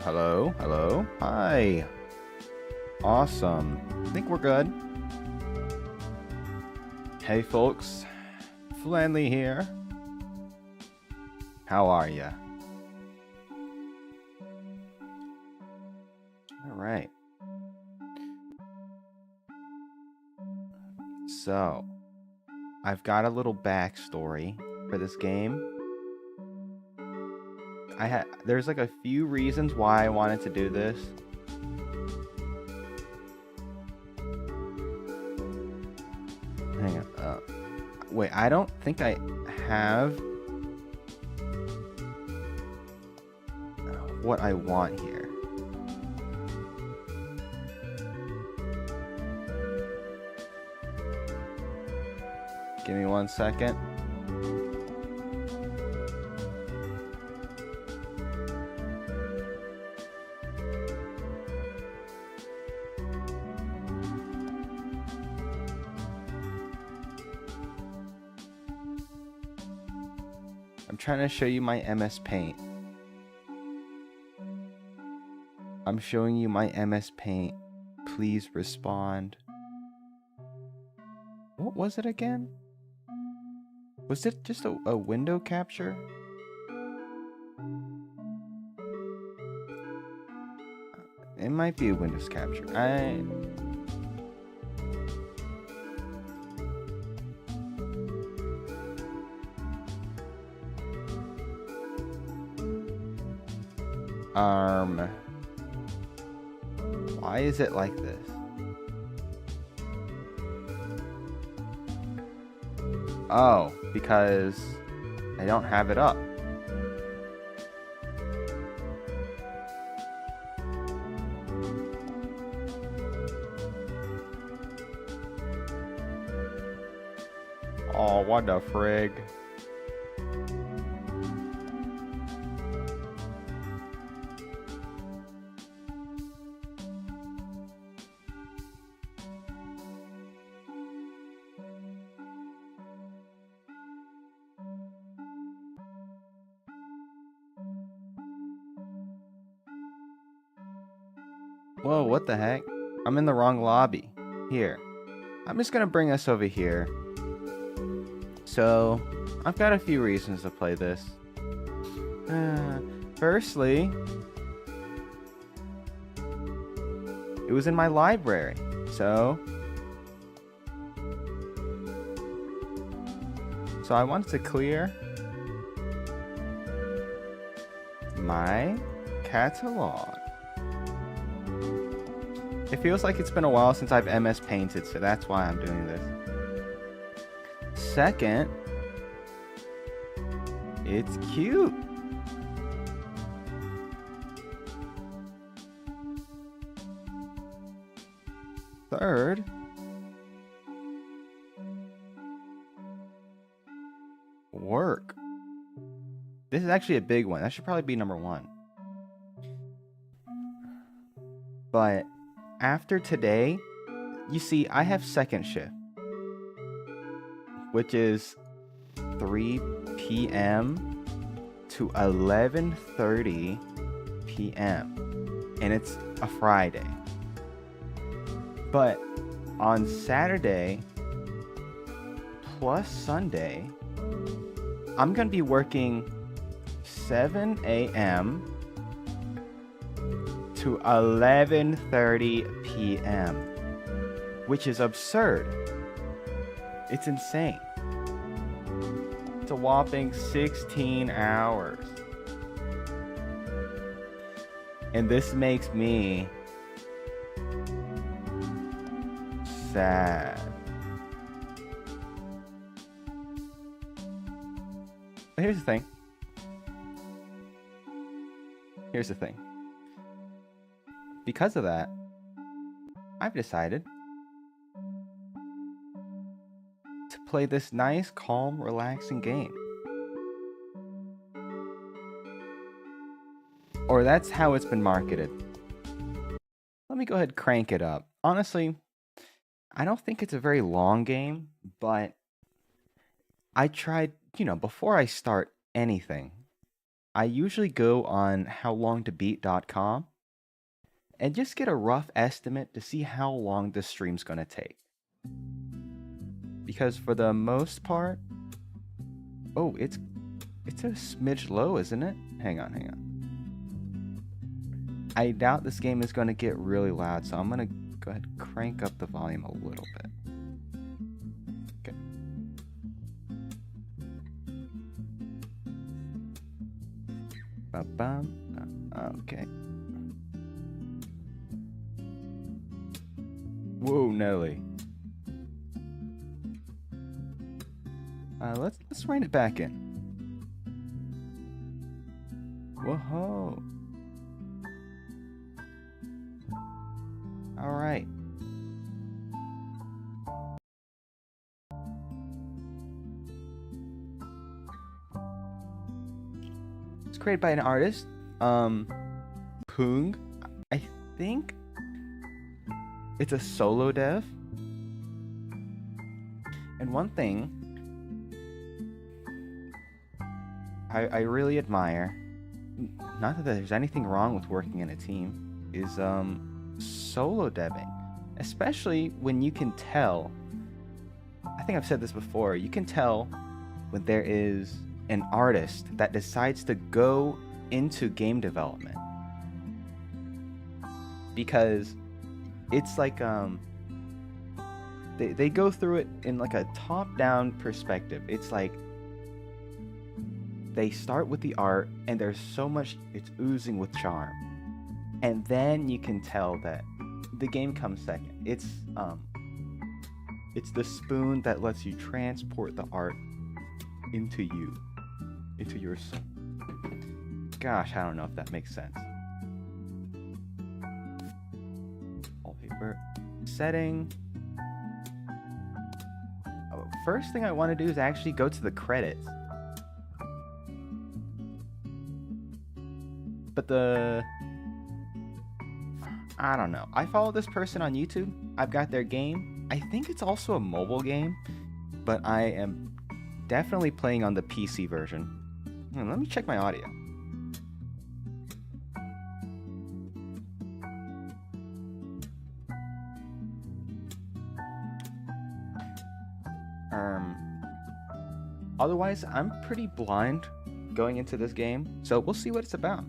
Hello? Hello? Hi. Awesome. I think we're good. Hey folks, Flanley here. How are ya? Alright. So, I've got a little backstory for this game. There's like a few reasons why I wanted to do this. Hang on. Wait, I don't think I have what I want here. Give me 1 second. I'm trying to show you my MS Paint. I'm showing you my MS Paint. Please respond. What was it again? Was it just a window capture? It might be a Windows capture. Why is it like this? Oh, because I don't have it up. Oh, what the frig? Whoa, what the heck? I'm in the wrong lobby. Here. I'm just gonna bring us over here. So, I've got a few reasons to play this. Firstly, it was in my library. So I wanted to clear my catalog. It feels like it's been a while since I've MS Painted, so that's why I'm doing this. Second, it's cute. Third, work. This is actually a big one. That should probably be number 1. But after today, you see, I have second shift, which is 3 p.m. to 11:30 p.m. and it's a Friday. But on Saturday plus Sunday, I'm gonna be working 7 a.m. to 11:30 p.m., which is absurd. It's insane. It's a whopping 16 hours. And this makes me sad. But here's the thing. Because of that, I've decided to play this nice, calm, relaxing game. Or that's how it's been marketed. Let me go ahead and crank it up. Honestly, I don't think it's a very long game, but I tried, before I start anything, I usually go on howlongtobeat.com and just get a rough estimate to see how long this stream's gonna take. Because for the most part, oh, it's a smidge low, isn't it? Hang on. I doubt this game is gonna get really loud, so I'm gonna go ahead and crank up the volume a little bit. Okay. Ba-bum. Okay. Whoa, Nelly. Let's rein it back in. Whoa. All right. It's created by an artist, Poong. I think it's a solo dev. And one thing I really admire, not that there's anything wrong with working in a team, is solo deving. Especially when you can tell, I think I've said this before, you can tell when there is an artist that decides to go into game development. Because it's like they go through it in like a top-down perspective. It's like they start with the art and there's so much, it's oozing with charm. And then you can tell that the game comes second. It's the spoon that lets you transport the art into you, into your soul. Gosh, I don't know if that makes sense. Wallpaper setting. Oh, first thing I want to do is actually go to the credits. But I don't know. I follow this person on YouTube. I've got their game. I think it's also a mobile game, but I am definitely playing on the PC version. Let me check my audio. Otherwise, I'm pretty blind going into this game, so we'll see what it's about.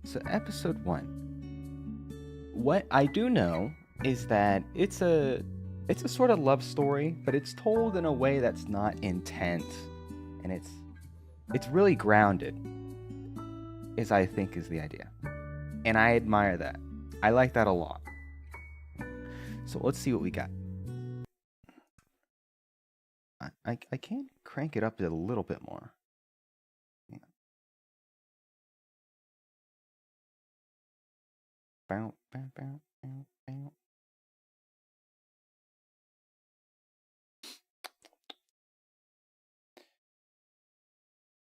So, episode 1. What I do know is that it's a sort of love story, but it's told in a way that's not intense, and it's really grounded, is I think is the idea. And I admire that. I like that a lot. So let's see what we got. I can crank it up a little bit more. Yeah. Bow, bow, bow, bow, bow.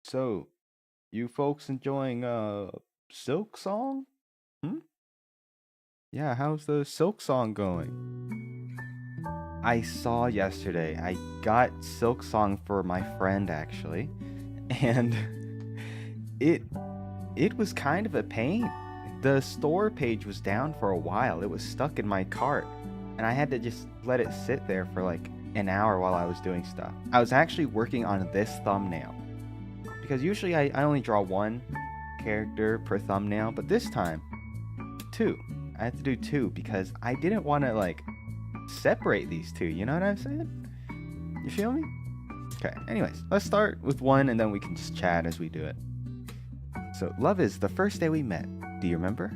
So, you folks enjoying Silk Song? Yeah, how's the Silk Song going? I saw yesterday. I got Silk Song for my friend actually, and it was kind of a pain. The store page was down for a while. It was stuck in my cart, and I had to just let it sit there for like an hour while I was doing stuff. I was actually working on this thumbnail, because usually I only draw one character per thumbnail, but this time, 2. I had to do 2 because I didn't want to like separate these 2, you know what I'm saying? You feel me? Okay, anyways, let's start with 1 and then we can just chat as we do it. So, Love is the first day we met. Do you remember?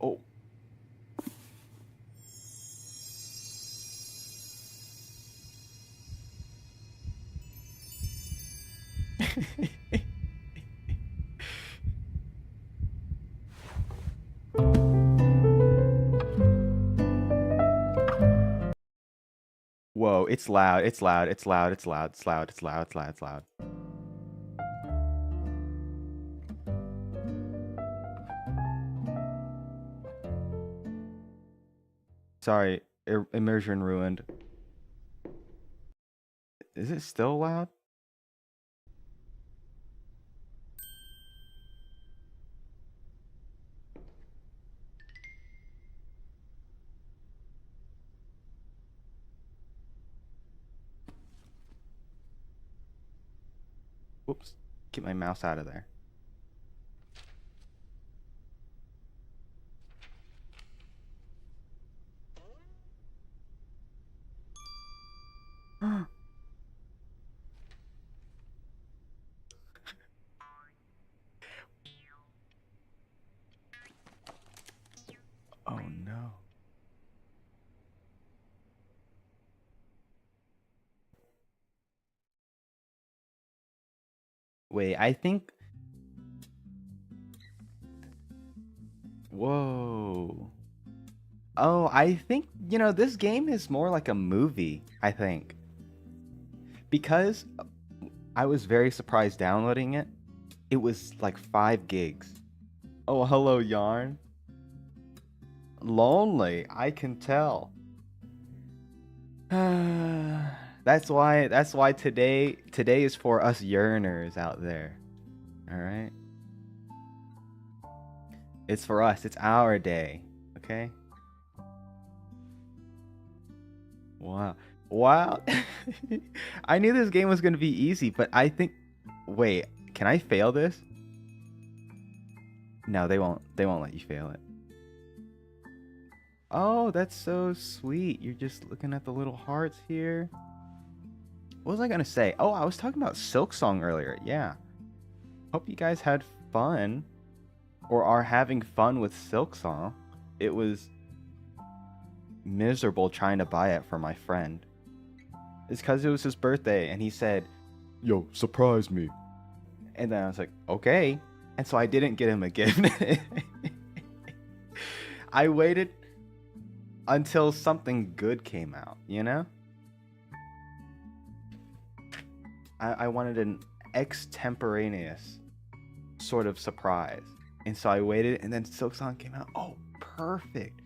Oh. Whoa, it's loud, it's loud, it's loud, it's loud, it's loud, it's loud, it's loud, it's loud. Sorry, immersion ruined. Is it still loud? Whoops. Get my mouse out of there. Oh no. Wait, I think. Whoa. Oh, I think, this game is more like a movie, I think. Because I was very surprised downloading it. It was like 5 gigs. Oh, hello, Yarn. Lonely, I can tell. That's why today is for us yearners out there. All right? It's for us. It's our day. Okay? Wow. Wow. I knew this game was going to be easy, but I think wait, can I fail this? No, they won't let you fail it. Oh, that's so sweet. You're just looking at the little hearts here. What was I going to say? Oh, I was talking about Silksong earlier. Yeah. Hope you guys had fun or are having fun with Silksong. It was miserable trying to buy it for my friend. It's because it was his birthday and he said, "Yo, surprise me." And then I was like, okay. And so I didn't get him a gift. I waited until something good came out, you know? I wanted an extemporaneous sort of surprise. And so I waited, and then Silksong came out. Oh, perfect.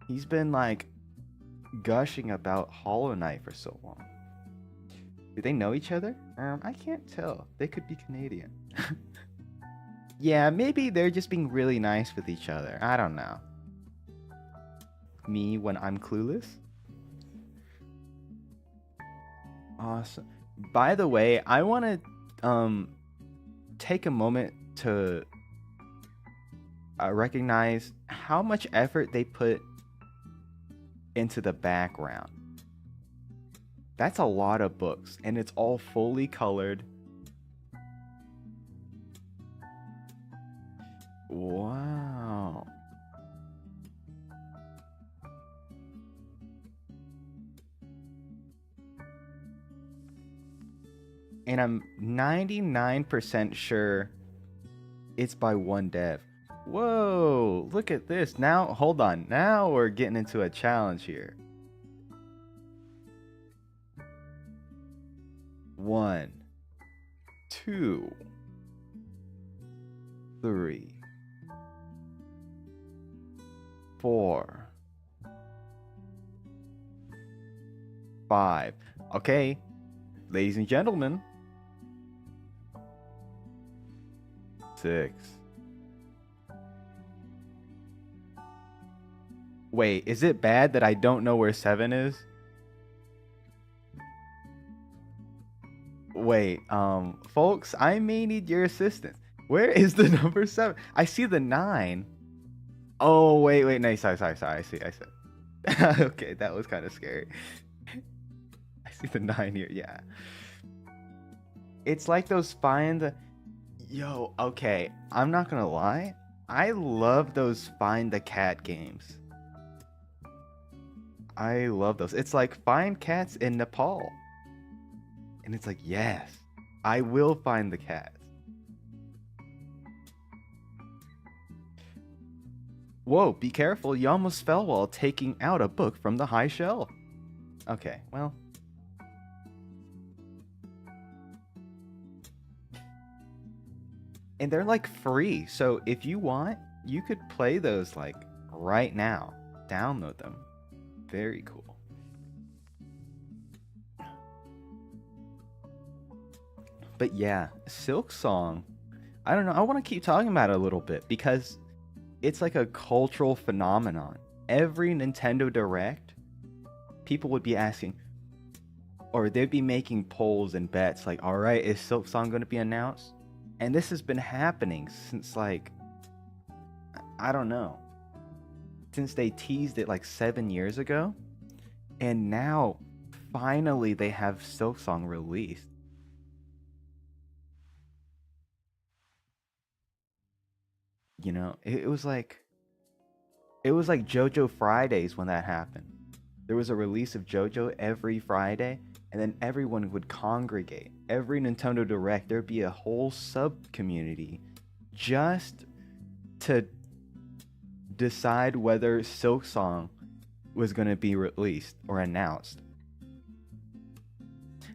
He's been like gushing about Hollow Knight for so long. Do they know each other? I can't tell. They could be Canadian. Yeah, maybe they're just being really nice with each other. I don't know. Me when I'm clueless? Awesome. By the way, I want to take a moment to recognize how much effort they put into the background. That's a lot of books, and it's all fully colored. Wow. And I'm 99% sure it's by one dev. Whoa, look at this. Now, hold on. Now we're getting into a challenge here. 1, 2, 3, 4, 5. Okay, ladies and gentlemen. 6. Wait, is it bad that I don't know where 7 is? Wait, folks, I may need your assistance. Where is the number 7? I see the 9. Oh, wait, no, sorry. I see. Okay, that was kind of scary. I see the 9 here, yeah. It's like those Yo, okay, I'm not gonna lie. I love those Find the Cat games. I love those. It's like find cats in Nepal. And it's like, yes, I will find the cats. Whoa, be careful. You almost fell while taking out a book from the high shelf. Okay, well. And they're like free. So if you want, you could play those like right now. Download them. Very cool. But yeah, Silk Song, I don't know. I want to keep talking about it a little bit because it's like a cultural phenomenon. Every Nintendo Direct, people would be asking, or they'd be making polls and bets like, all right, is Silk Song going to be announced? And this has been happening since like, I don't know, since they teased it like 7 years ago. And now, finally, they have Silk Song released. You know, it was like JoJo Fridays when that happened. There was a release of JoJo every Friday, and then everyone would congregate. Every Nintendo Direct, there'd be a whole sub-community just to decide whether Silk Song was going to be released or announced.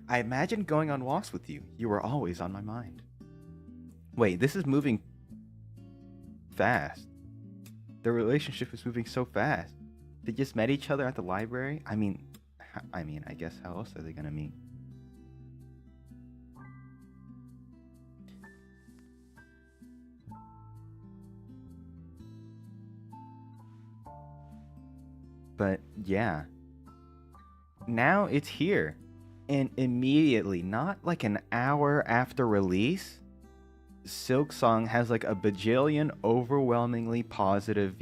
I imagine going on walks with you. You were always on my mind. Wait, this is moving fast. The relationship is moving so fast. They just met each other at the library. I mean, I guess how else are they gonna meet? But yeah, now it's here, and immediately, not like an hour after release, Silk Song has like a bajillion overwhelmingly positive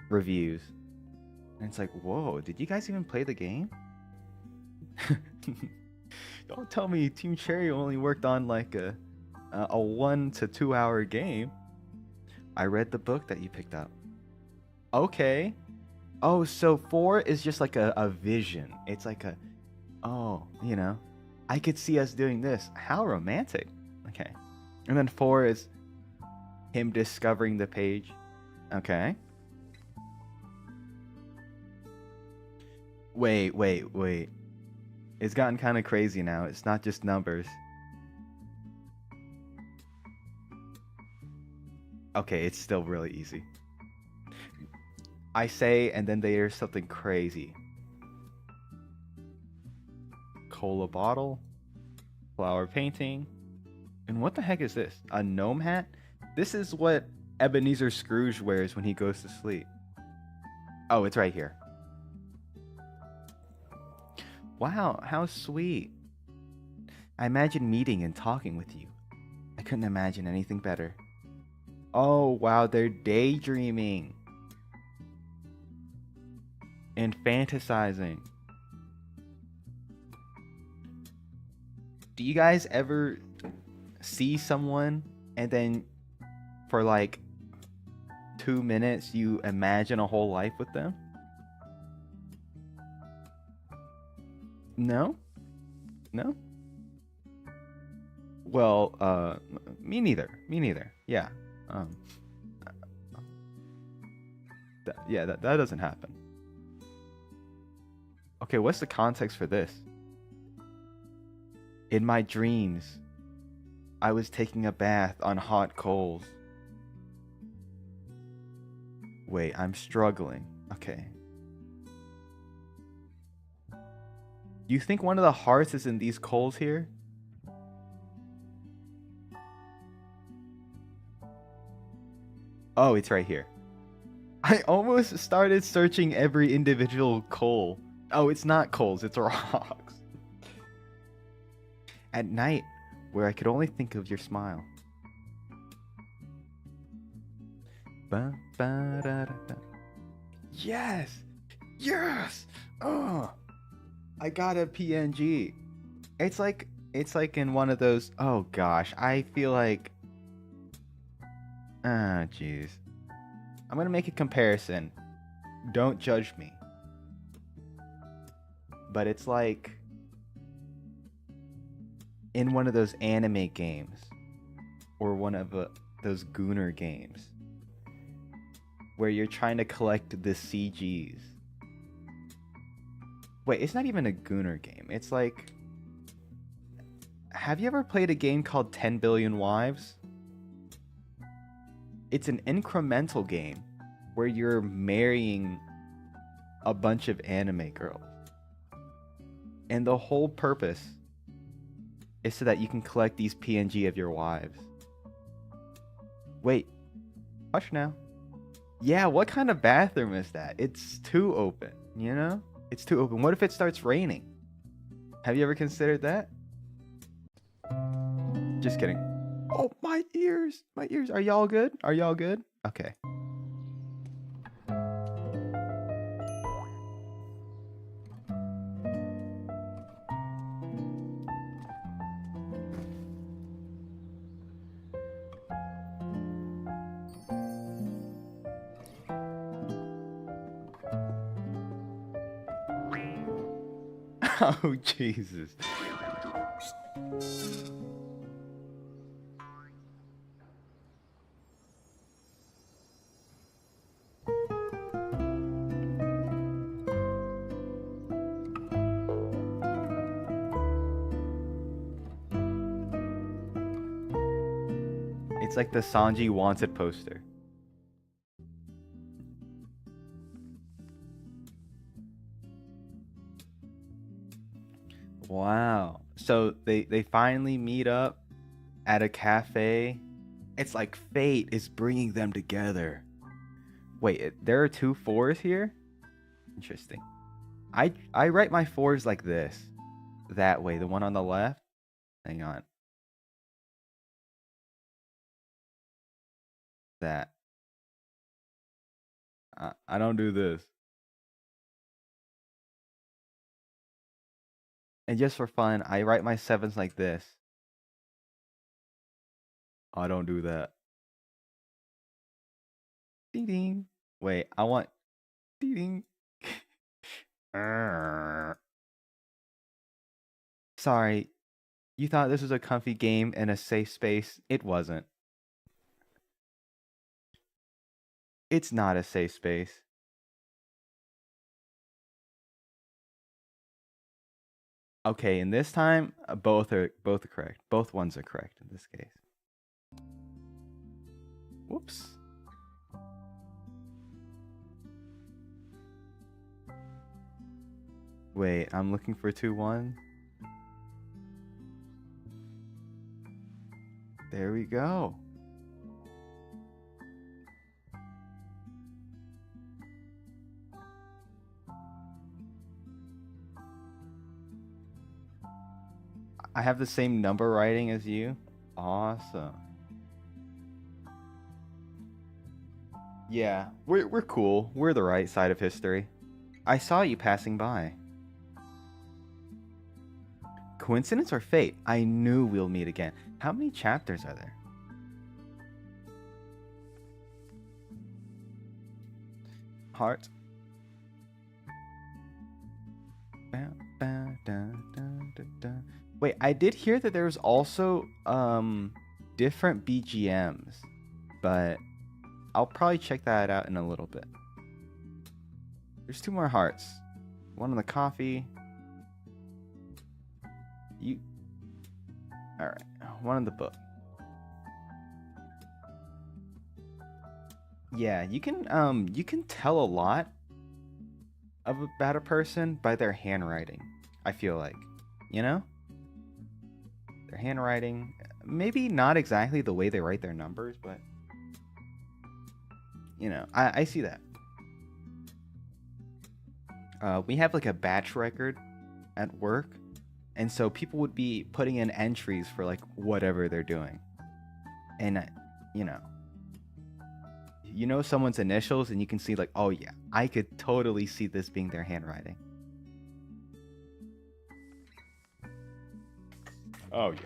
reviews. And it's like, whoa, did you guys even play the game? Don't tell me Team Cherry only worked on like a 1 to 2 hour game. I read the book that you picked up. Okay. Oh, so 4 is just like a vision. It's like you know, I could see us doing this. How romantic. Okay. And then 4 is him discovering the page. Okay. Wait. It's gotten kind of crazy now. It's not just numbers. Okay, it's still really easy. I say, and then there's something crazy. Cola bottle, flower painting, and what the heck is this? A gnome hat? This is what Ebenezer Scrooge wears when he goes to sleep. Oh, it's right here. Wow, how sweet. I imagine meeting and talking with you. I couldn't imagine anything better. Oh, wow, they're daydreaming and fantasizing. Do you guys ever see someone and then for like 2 minutes you imagine a whole life with them? No? Well, me neither. Yeah. That doesn't happen. Okay, what's the context for this? In my dreams, I was taking a bath on hot coals. Wait, I'm struggling. Okay. Do you think one of the hearts is in these coals here? Oh, it's right here. I almost started searching every individual coal. Oh, it's not coals, it's rocks. At night, where I could only think of your smile. Yes! Yes! Oh! I got a PNG. It's like in one of those, oh gosh, I feel like, jeez. I'm gonna make a comparison. Don't judge me. But it's like in one of those anime games or one of those Gooner games where you're trying to collect the CGs. Wait, it's not even a Gooner game. It's like, have you ever played a game called 10 Billion Wives? It's an incremental game where you're marrying a bunch of anime girls. And the whole purpose is so that you can collect these PNG of your wives. Wait, hush now. Yeah, what kind of bathroom is that? It's too open, you know? It's too open. What if it starts raining? Have you ever considered that? Just kidding. Oh, my ears. My ears. Are y'all good? Are y'all good? Okay. Oh, Jesus. It's like the Sanji wanted poster. Wow. So they finally meet up at a cafe. It's like fate is bringing them together. Wait, there are 2 4s here? Interesting. I write my 4s like this. That way, the one on the left. Hang on. That. I don't do this. And just for fun, I write my 7s like this. I don't do that. Ding ding. Wait, I want ding ding. Sorry, you thought this was a comfy game and a safe space. It wasn't. It's not a safe space. Okay, and this time both are correct. Both ones are correct in this case. Whoops. Wait, I'm looking for 2-1. There we go. I have the same number writing as you. Awesome. Yeah, we're cool. We're the right side of history. I saw you passing by. Coincidence or fate? I knew we'll meet again. How many chapters are there? Heart. Wait, I did hear that there's also different BGMs, but I'll probably check that out in a little bit. There's 2 more hearts. One on the coffee. Alright, one in the book. Yeah, you can tell a lot about a person by their handwriting, I feel like. You know? Their handwriting, maybe not exactly the way they write their numbers, but you know, I see that. We have like a batch record at work, and so people would be putting in entries for like whatever they're doing, and you know someone's initials, and you can see like, oh yeah, I could totally see this being their handwriting. Oh yeah.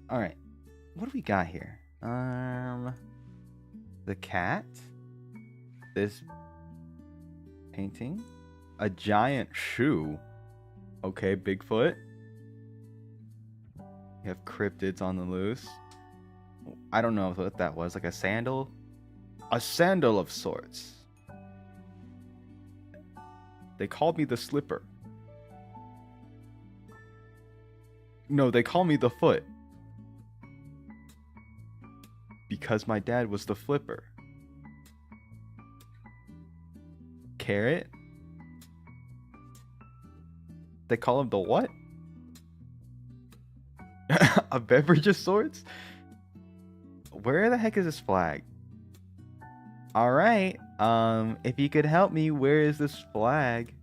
All right, what do we got here? The cat. This painting. A giant shoe. Okay, Bigfoot. You have cryptids on the loose. I don't know what that was. Like a sandal? A sandal of sorts. They called me the slipper. No, they call me the Foot. Because my dad was the flipper. Carrot? They call him the what? A beverage of sorts? Where the heck is this flag? Alright, if you could help me, where is this flag?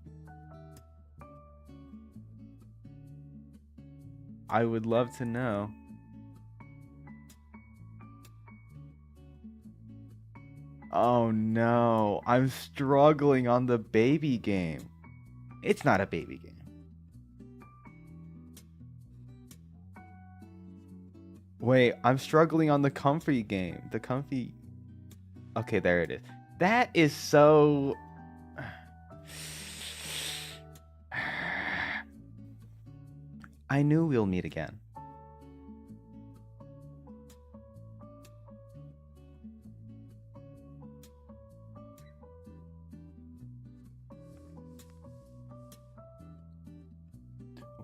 I would love to know. Oh no, I'm struggling on the baby game. It's not a baby game. Wait, I'm struggling on the comfy game. The comfy... Okay, there it is. That is so... I knew we'll meet again.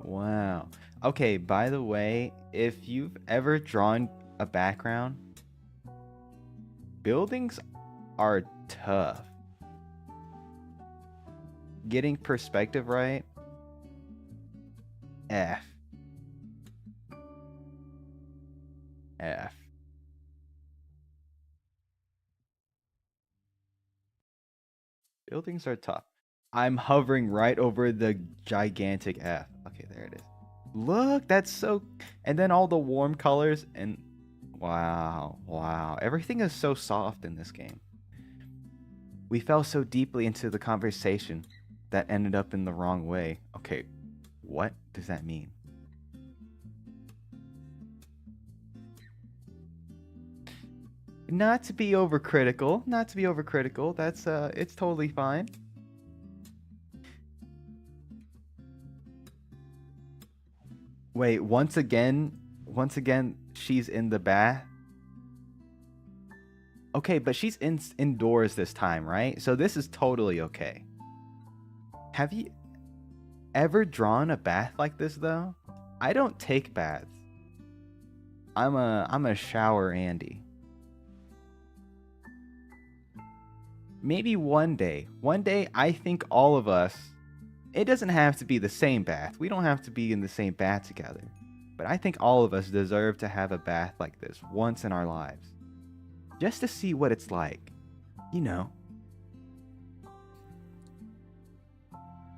Wow. Okay, by the way, if you've ever drawn a background, buildings are tough. Getting perspective right, F. F. Buildings are tough. I'm hovering right over the gigantic F. Okay, there it is. Look, that's so... And then all the warm colors and... Wow, wow. Everything is so soft in this game. We fell so deeply into the conversation that ended up in the wrong way. Okay, what does that mean? Not to be overcritical. Not to be overcritical. That's, it's totally fine. Wait, once again, she's in the bath. Okay, but she's indoors this time, right? So this is totally okay. Have you ever drawn a bath like this though? I don't take baths. I'm a shower Andy. Maybe one day I think all of us, it doesn't have to be the same bath. We don't have to be in the same bath together. But I think all of us deserve to have a bath like this once in our lives. Just to see what it's like. You know.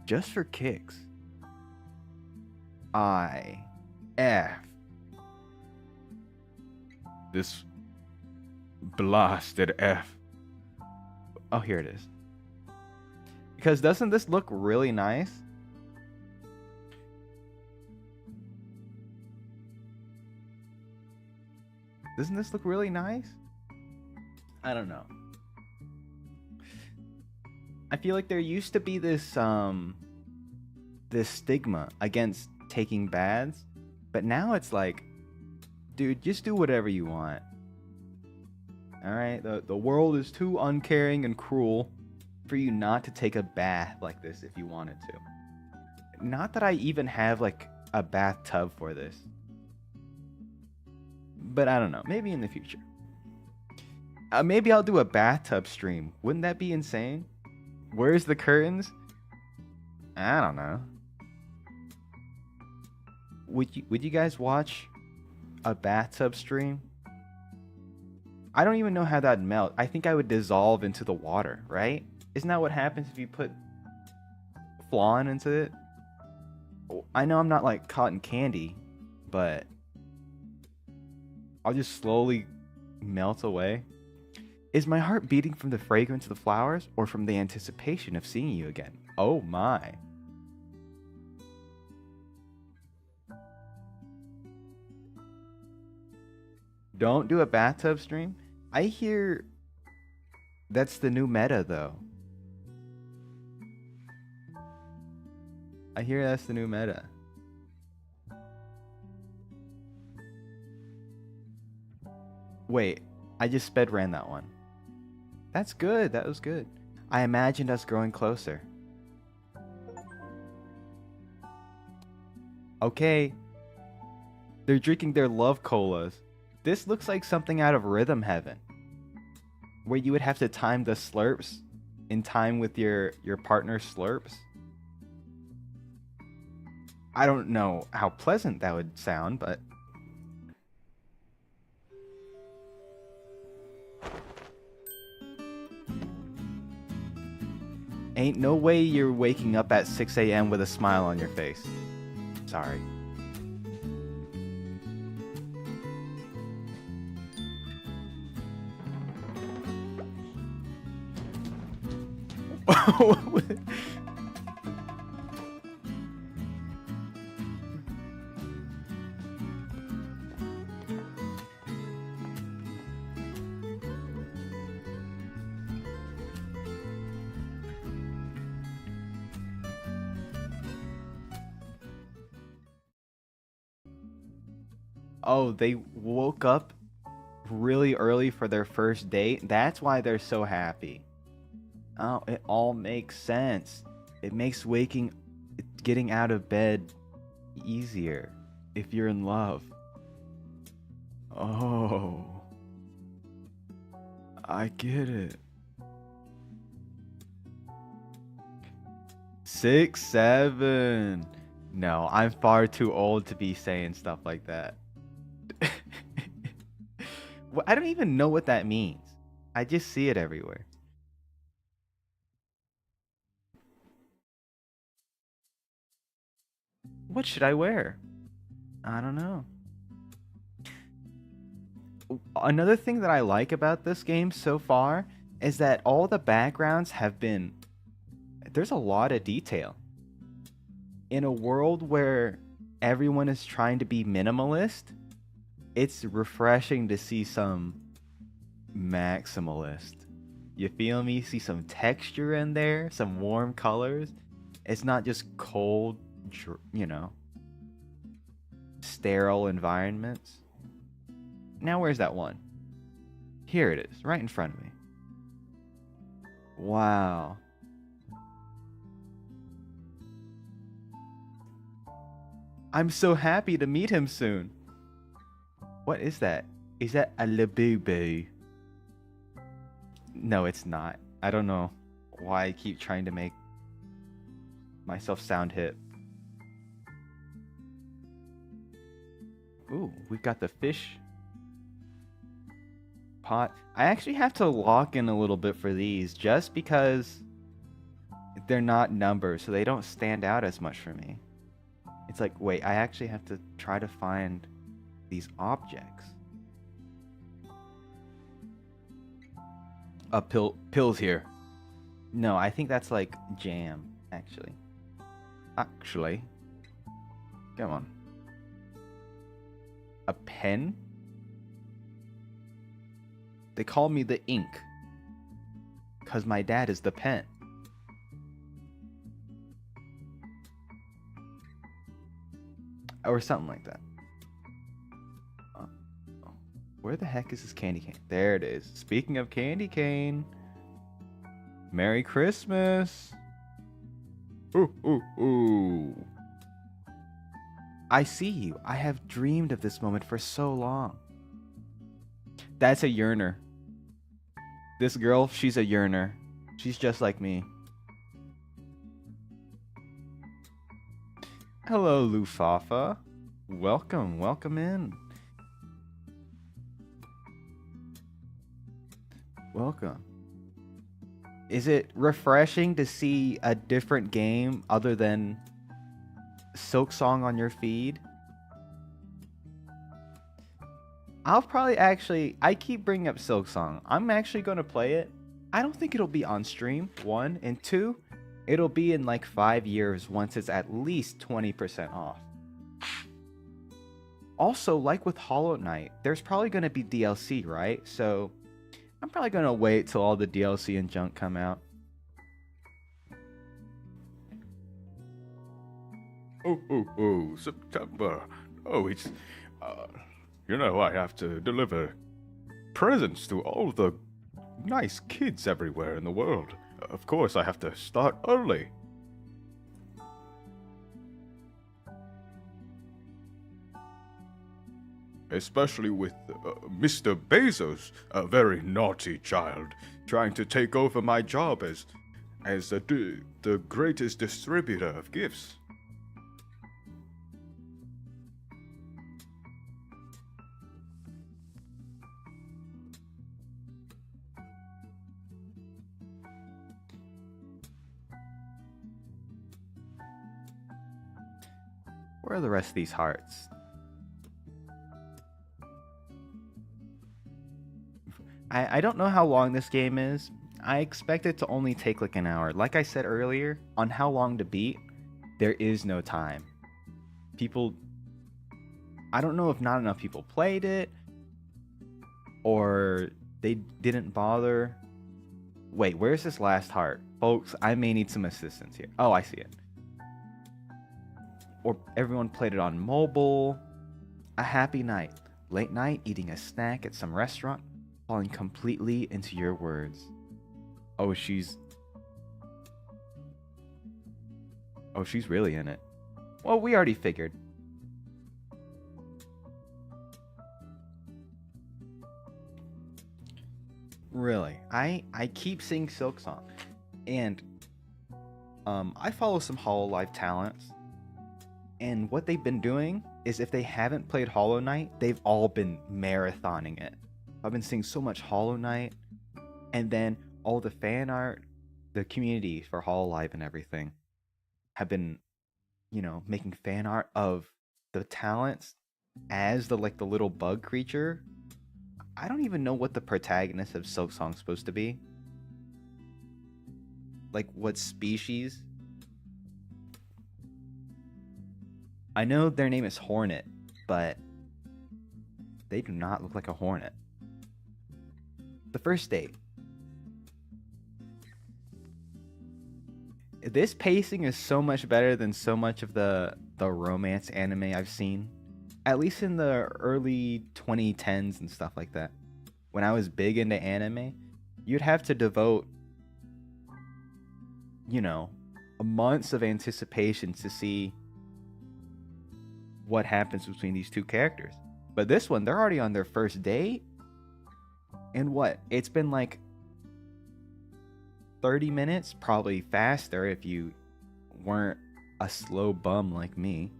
Just for kicks. I. F. This blasted F. Oh, here it is. Because doesn't this look really nice? Doesn't this look really nice? I don't know. I feel like there used to be this this stigma against taking baths, but now it's like, dude, just do whatever you want. All right, the world is too uncaring and cruel for you not to take a bath like this if you wanted to. Not that I even have like a bathtub for this. But I don't know, maybe in the future. Maybe I'll do a bathtub stream. Wouldn't that be insane? Where's the curtains? I don't know. Would you guys watch a bathtub stream? I don't even know how that'd melt. I think I would dissolve into the water, right? Isn't that what happens if you put flan into it? I know I'm not like cotton candy, but I'll just slowly melt away. Is my heart beating from the fragrance of the flowers or from the anticipation of seeing you again? Oh my. Don't do a bathtub stream? I hear that's the new meta though. I hear that's the new meta. Wait, I just sped ran that one. That's good, that was good. I imagined us growing closer. Okay. They're drinking their love colas. This looks like something out of Rhythm Heaven, where you would have to time the slurps in time with your partner's slurps. I don't know how pleasant that would sound, but... Ain't no way you're waking up at 6 a.m. with a smile on your face. Sorry. Oh, they woke up really early for their first date. That's why they're so happy. Oh, it all makes sense. It makes getting out of bed easier if you're in love. Oh, I get it. 6, 7. No, I'm far too old to be saying stuff like that. I don't even know what that means. I just see it everywhere. What should I wear? I don't know. Another thing that I like about this game so far is that all the backgrounds have been... There's a lot of detail. In a world where everyone is trying to be minimalist, it's refreshing to see some maximalist. You feel me? See some texture in there, some warm colors. It's not just cold, sterile environments. Now where's that one? Here it is, right in front of me. Wow. I'm so happy to meet him soon. What is that? Is that a labubu? No, it's not. I don't know why I keep trying to make myself sound hip. Ooh, we've got the fish pot. I actually have to lock in a little bit for these just because they're not numbers, so they don't stand out as much for me. It's like, wait, I actually have to try to find these objects. Pills here. No, I think that's like jam, actually. Come on. A pen? They call me the ink. 'Cause my dad is the pen. Or something like that. Where the heck is this candy cane? There it is. Speaking of candy cane. Merry Christmas. Ooh, ooh, ooh. I see you. I have dreamed of this moment for so long. That's a yearner. This girl, she's a yearner. She's just like me. Hello, Lufafa. Welcome, welcome in. Welcome. Is it refreshing to see a different game other than Silksong on your feed? I'll probably I keep bringing up Silksong. I'm actually going to play it. I don't think it'll be on stream, 1, and 2, it'll be in like 5 years once it's at least 20% off. Also, like with Hollow Knight, there's probably going to be DLC, right? So I'm probably going to wait till all the DLC and junk come out. Oh, September. Oh, it's, I have to deliver presents to all the nice kids everywhere in the world. Of course, I have to start early. especially with Mr. Bezos, a very naughty child, trying to take over my job as the greatest distributor of gifts. Where are the rest of these hearts? I don't know how long this game is. I expect it to only take like an hour. Like I said earlier, on how long to beat, there is no time. I don't know if not enough people played it, or they didn't bother. Wait, where's this last heart? Folks, I may need some assistance here. Oh, I see it. Or everyone played it on mobile. A happy night. Late night, eating a snack at some restaurant, falling completely into your words. Oh, she's really in it. Well, we already figured. Really, I keep seeing Silksong, and I follow some Hololive talents, and what they've been doing is if they haven't played Hollow Knight, they've all been marathoning it. I've been seeing so much Hollow Knight, and then all the fan art, the community for Hololive and everything have been, making fan art of the talents as the little bug creature. I don't even know what the protagonist of Silksong's supposed to be. Like, what species? I know their name is Hornet, but they do not look like a hornet. The first date. This pacing is so much better than so much of the romance anime I've seen. At least in the early 2010s and stuff like that. When I was big into anime, you'd have to devote, months of anticipation to see what happens between these two characters. But this one, they're already on their first date. And what? It's been like 30 minutes, probably faster if you weren't a slow bum like me.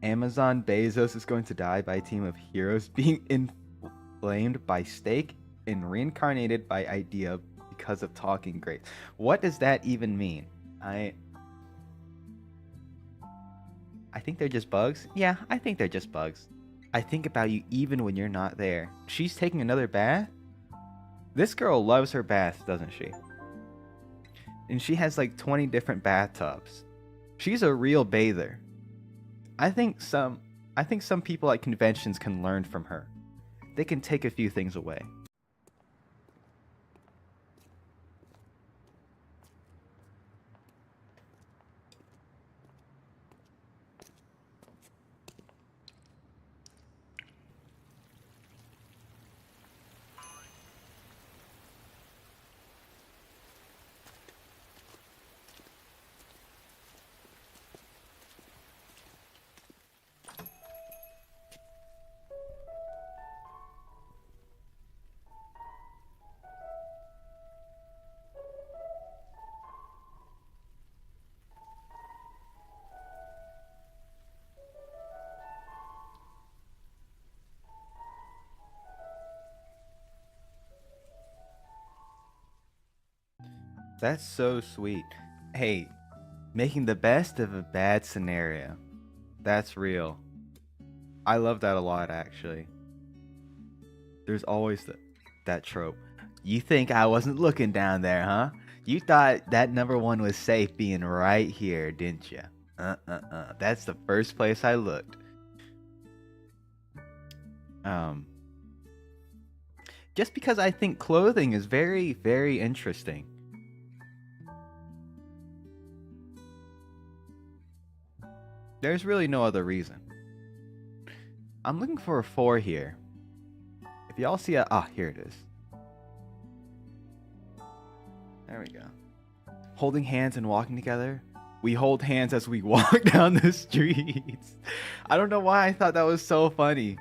Amazon Bezos is going to die by a team of heroes being inflamed by steak and reincarnated by idea because of talking great. What does that even mean? I think they're just bugs. Yeah, I think they're just bugs. I think about you even when you're not there. She's taking another bath? This girl loves her baths, doesn't she? And she has like 20 different bathtubs. She's a real bather. I think some people at conventions can learn from her. They can take a few things away. That's so sweet. Hey, making the best of a bad scenario. That's real. I love that a lot, actually. There's always that trope. You think I wasn't looking down there, huh? You thought that number one was safe being right here, didn't you? That's the first place I looked. Just because I think clothing is very, very interesting. There's really no other reason. I'm looking for a 4 here. If y'all see here it is. There we go. holding hands and walking together. We hold hands as we walk down the streets. I don't know why I thought that was so funny.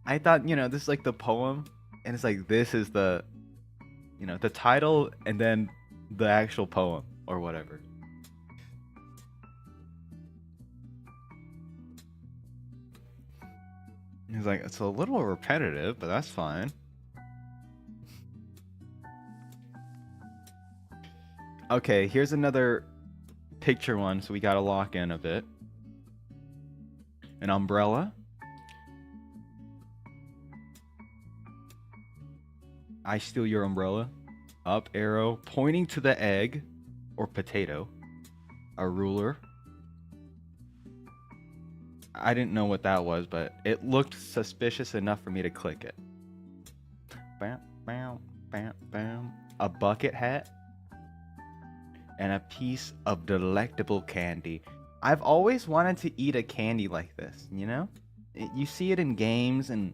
I thought, this is like the poem, and it's like this is the, the title and then the actual poem or whatever. He's like, it's a little repetitive, but that's fine. Okay, here's another picture one, so we gotta lock in a bit. An umbrella. I steal your umbrella. Up arrow pointing to the egg or potato. A ruler. I didn't know what that was, but it looked suspicious enough for me to click it. Bam, bam, bam, bam. A bucket hat. And a piece of delectable candy. I've always wanted to eat a candy like this, You see it in games and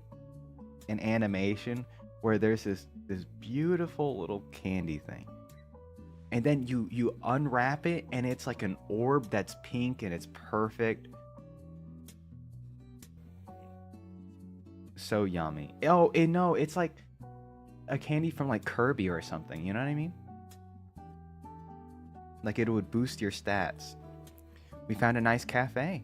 in animation where there's this beautiful little candy thing. And then you unwrap it and it's like an orb that's pink and it's perfect. So yummy. Oh, no, it's like a candy from like Kirby or something, you know what I mean? Like it would boost your stats. We found a nice cafe.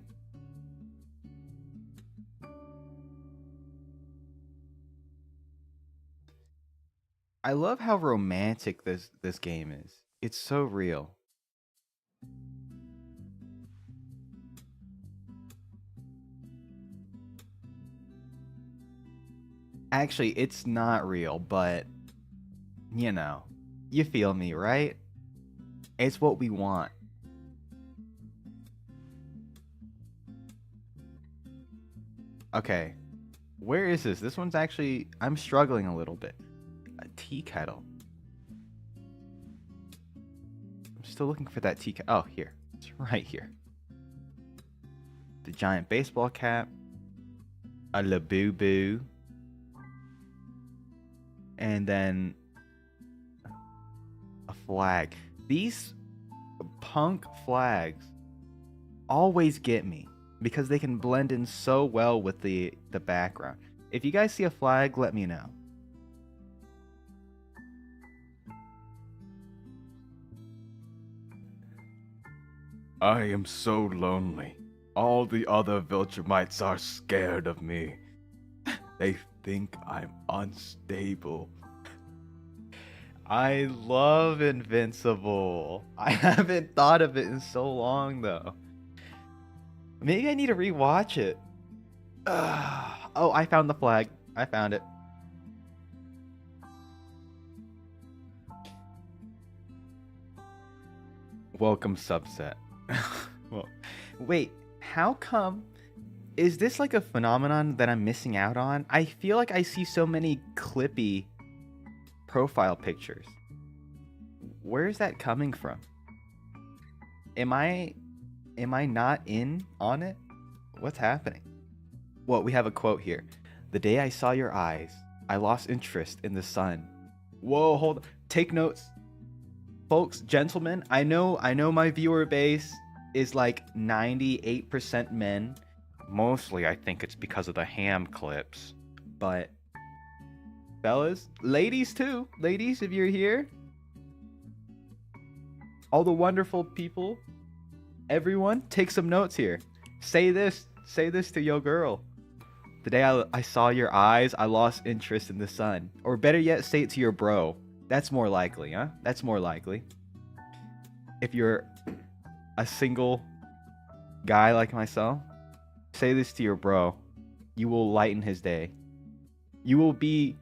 I love how romantic this game is. It's so real. Actually, it's not real, but you feel me, right? It's what we want. Okay. Where is this? This one's actually... I'm struggling a little bit. A tea kettle. I'm still looking for that tea kettle. Oh, here. It's right here. The giant baseball cap. A Labubu. And then... a flag. These punk flags always get me because they can blend in so well with the background. If you guys see a flag, let me know. I am so lonely. All the other Viltrumites are scared of me. They think I'm unstable. I love Invincible. I haven't thought of it in so long, though. Maybe I need to rewatch it. Oh, I found the flag. I found it. Welcome, subset. Well, wait, how come? Is this like a phenomenon that I'm missing out on? I feel like I see so many clippy profile pictures. Where is that coming from? Am I not in on it? What's happening? Well, we have a quote here. The day I saw your eyes, I lost interest in the sun. Whoa, hold on. Take notes. Folks, gentlemen, I know my viewer base is like 98% men. Mostly I think it's because of the ham clips. But fellas, ladies too. Ladies, if you're here. All the wonderful people. Everyone, take some notes here. Say this to your girl. The day I saw your eyes, I lost interest in the sun. Or better yet, say it to your bro. That's more likely, huh? That's more likely. If you're a single guy like myself, say this to your bro. You will lighten his day. You will be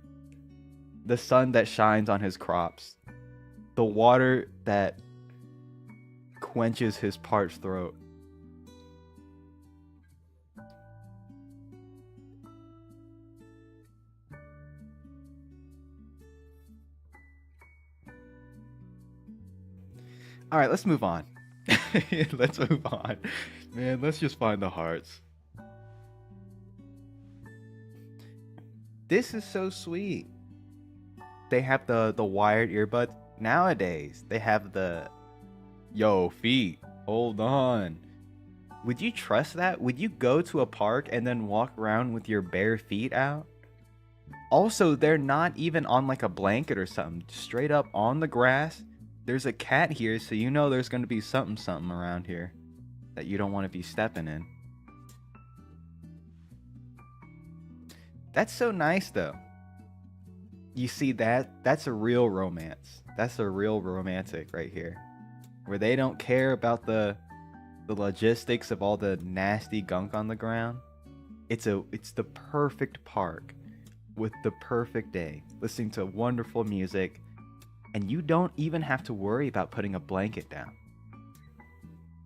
the sun that shines on his crops. The water that quenches his parched throat. All right, let's move on. Let's move on. Man, let's just find the hearts. This is so sweet. They have the wired earbuds. Nowadays, they have the yo feet. Hold on. Would you trust that? Would you go to a park and then walk around with your bare feet out? Also, they're not even on like a blanket or something. Straight up on the grass. There's a cat here, so you know there's going to be something around here that you don't want to be stepping in. That's so nice though. You see that's a real romance. That's a real romantic right here. Where they don't care about the logistics of all the nasty gunk on the ground. It's the perfect park with the perfect day, listening to wonderful music, and you don't even have to worry about putting a blanket down.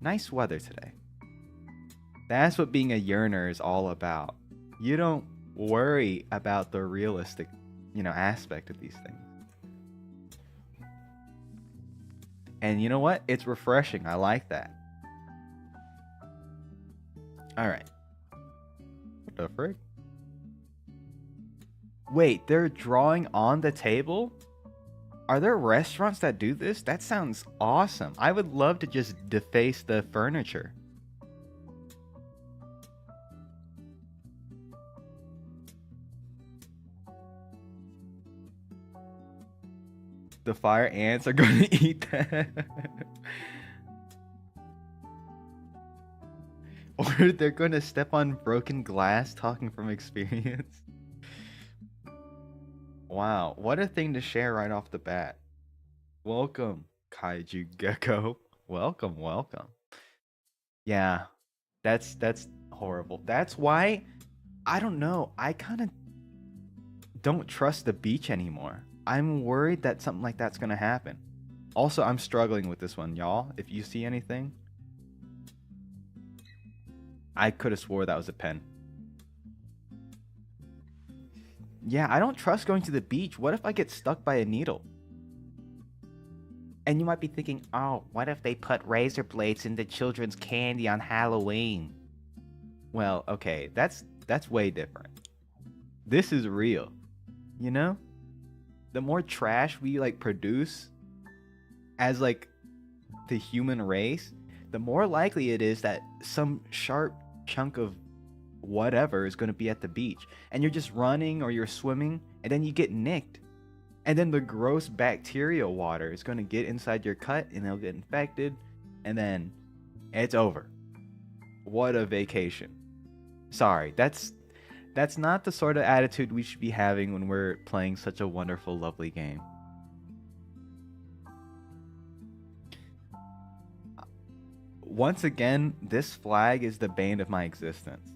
Nice weather today. That's what being a yearner is all about. You don't worry about the realistic, aspect of these things. And you know what? It's refreshing. I like that. Alright. What the frick? Wait, they're drawing on the table? Are there restaurants that do this? That sounds awesome. I would love to just deface the furniture. The fire ants are going to eat that. Or they're going to step on broken glass, talking from experience. Wow, what a thing to share right off the bat. Welcome, Kaiju Gecko. Welcome, welcome. Yeah, that's horrible. That's why, I don't know, I kind of don't trust the beach anymore. I'm worried that something like that's going to happen. Also, I'm struggling with this one, y'all. If you see anything, I could have swore that was a pen. Yeah, I don't trust going to the beach. What if I get stuck by a needle? And you might be thinking, oh, what if they put razor blades into children's candy on Halloween? Well, okay, that's way different. This is real, you know? The more trash we produce as the human race, the more likely it is that some sharp chunk of whatever is going to be at the beach, and you're just running or you're swimming, and then you get nicked, and then the gross bacterial water is going to get inside your cut and it'll get infected, and then it's over. What a vacation. Sorry, that's not the sort of attitude we should be having when we're playing such a wonderful, lovely game. Once again, this flag is the bane of my existence.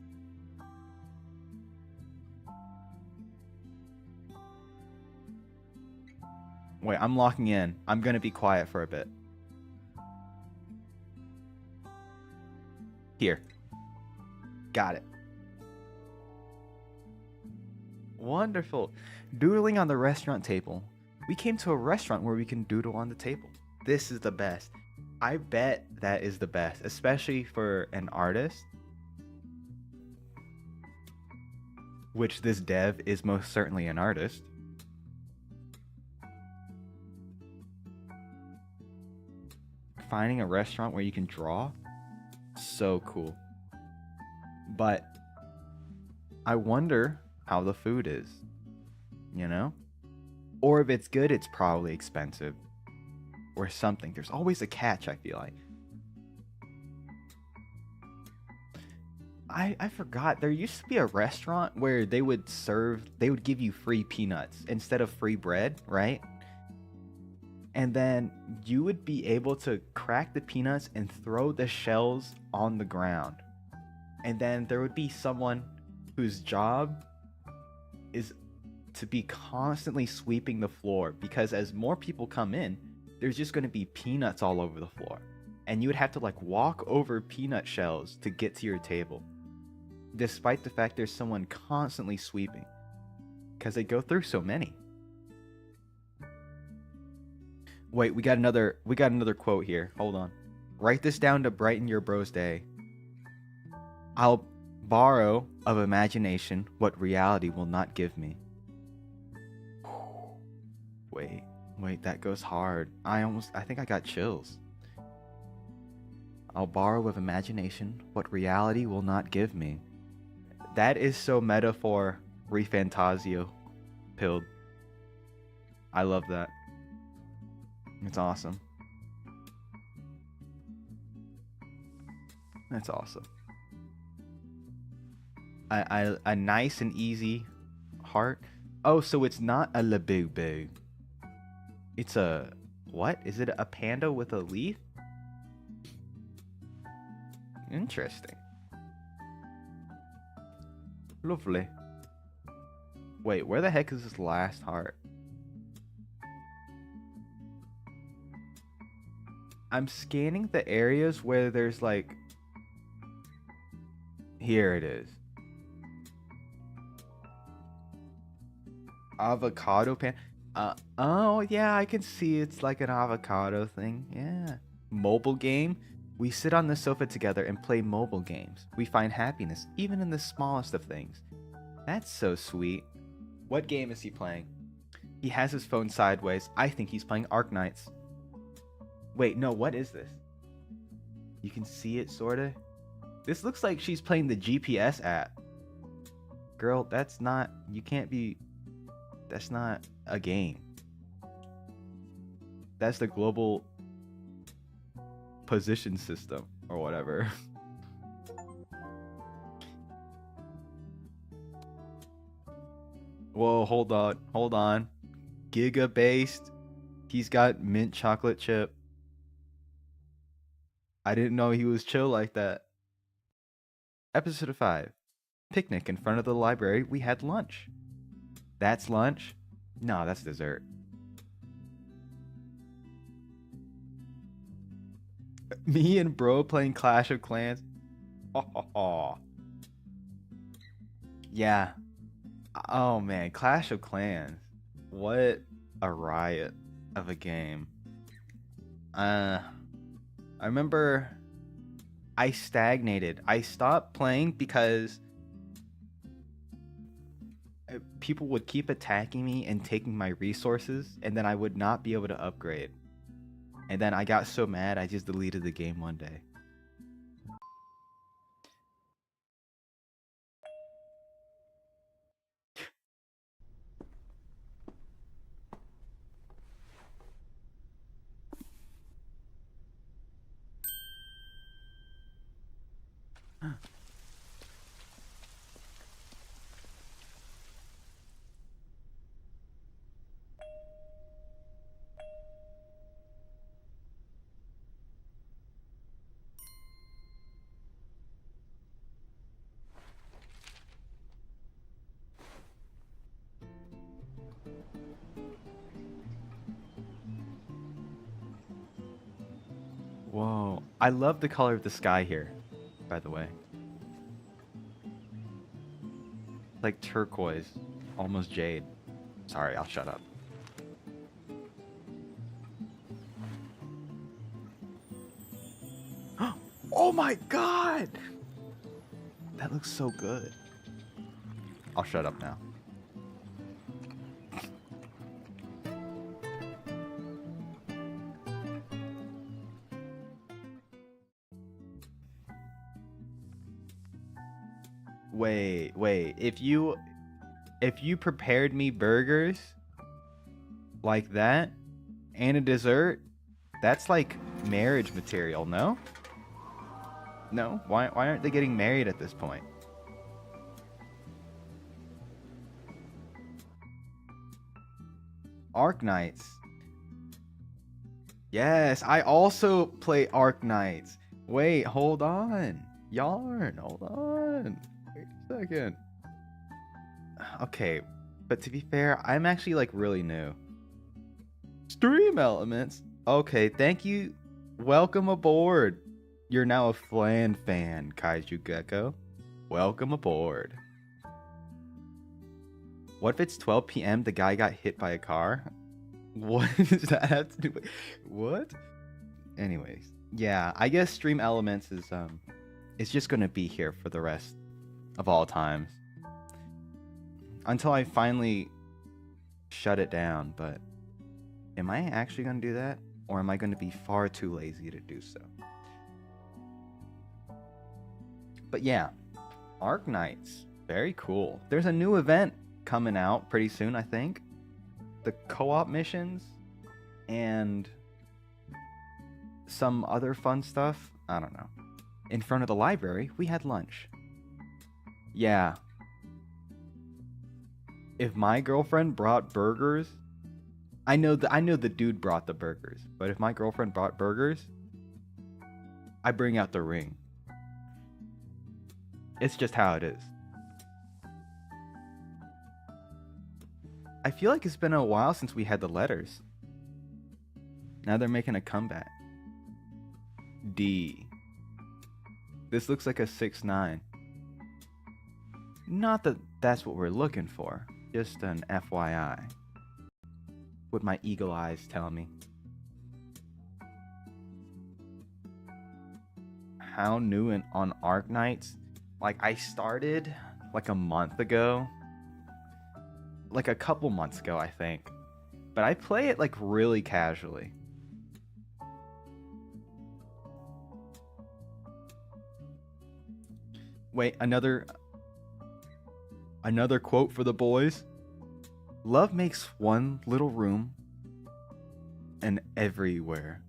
Wait, I'm locking in. I'm gonna be quiet for a bit. Here. Got it. Wonderful. Doodling on the restaurant table. We came to a restaurant where we can doodle on the table. This is the best. I bet that is the best, especially for an artist. Which this dev is most certainly an artist. Finding a restaurant where you can draw, so cool. But I wonder how the food is, you know? Or if it's good, it's probably expensive or something. There's always a catch, I feel like. I forgot, there used to be a restaurant where they would give you free peanuts instead of free bread, right? And then you would be able to crack the peanuts and throw the shells on the ground. And then there would be someone whose job is to be constantly sweeping the floor, because as more people come in, there's just going to be peanuts all over the floor. And you would have to walk over peanut shells to get to your table. Despite the fact there's someone constantly sweeping. Because they go through so many. Wait, we got another quote here. Hold on. Write this down to brighten your bro's day. I'll borrow of imagination what reality will not give me. Wait, Wait, that goes hard. I think I got chills. I'll borrow with imagination what reality will not give me. That is so metaphor refantasio pilled. I love that. It's awesome. That's awesome. A nice and easy heart. Oh, so it's not a labubu. It's a what? Is it a panda with a leaf? Interesting. Lovely. Wait, where the heck is this last heart? I'm scanning the areas where there's like... Here it is. Avocado pan. Oh yeah, I can see it's like an avocado thing. Yeah. Mobile game. We sit on the sofa together and play mobile games. We find happiness even in the smallest of things. That's so sweet. What game is he playing? He has his phone sideways. I think he's playing Arknights. Wait, no, what is this? You can see it, sorta. This looks like she's playing the GPS app. Girl, that's not... You can't be... That's not a game. That's the global position system or whatever. Whoa, hold on. Giga based. He's got mint chocolate chip. I didn't know he was chill like that. Episode 5. Picnic in front of the library. We had lunch. That's lunch? No, that's dessert. Me and bro playing Clash of Clans. Oh. Yeah. Oh man, Clash of Clans. What a riot of a game. I remember I stagnated. I stopped playing because people would keep attacking me and taking my resources, and then I would not be able to upgrade. And then I got so mad, I just deleted the game one day. Whoa. I love the color of the sky here, by the way. Like turquoise, almost jade. Sorry, I'll shut up. Oh my god! That looks so good. I'll shut up now. Wait. If you prepared me burgers like that and a dessert, that's like marriage material, no? No? Why aren't they getting married at this point? Arknights. Yes, I also play Arknights. Wait, hold on. Yarn, hold on. Wait a second. Okay, but to be fair, I'm actually like really new. Stream elements. Okay, thank you. Welcome aboard. You're now a Flan fan, Kaiju Gecko. Welcome aboard. What if it's 12 p.m. the guy got hit by a car? What does that have to do with... What? Anyways, yeah, I guess stream elements is it's just gonna be here for the rest of all times. Until I finally shut it down, but Am I actually going to do that? Or am I going to be far too lazy to do so? But yeah, Arc Knights. Very cool. There's a new event coming out pretty soon, I think. The co-op missions and some other fun stuff. I don't know. In front of the library, we had lunch. Yeah. If my girlfriend brought burgers, I know the dude brought the burgers, but if my girlfriend brought burgers, I bring out the ring. It's just how it is. I feel like it's been a while since we had the letters. Now they're making a comeback. D. This looks like a 6-9. Not that that's what we're looking for. Just an FYI. What my eagle eyes tell me. How new and on Arc Knights? Like, I started like a month ago. Like a couple months ago, I think. But I play it like really casually. Wait, another quote for the boys. Love makes one little room and everywhere.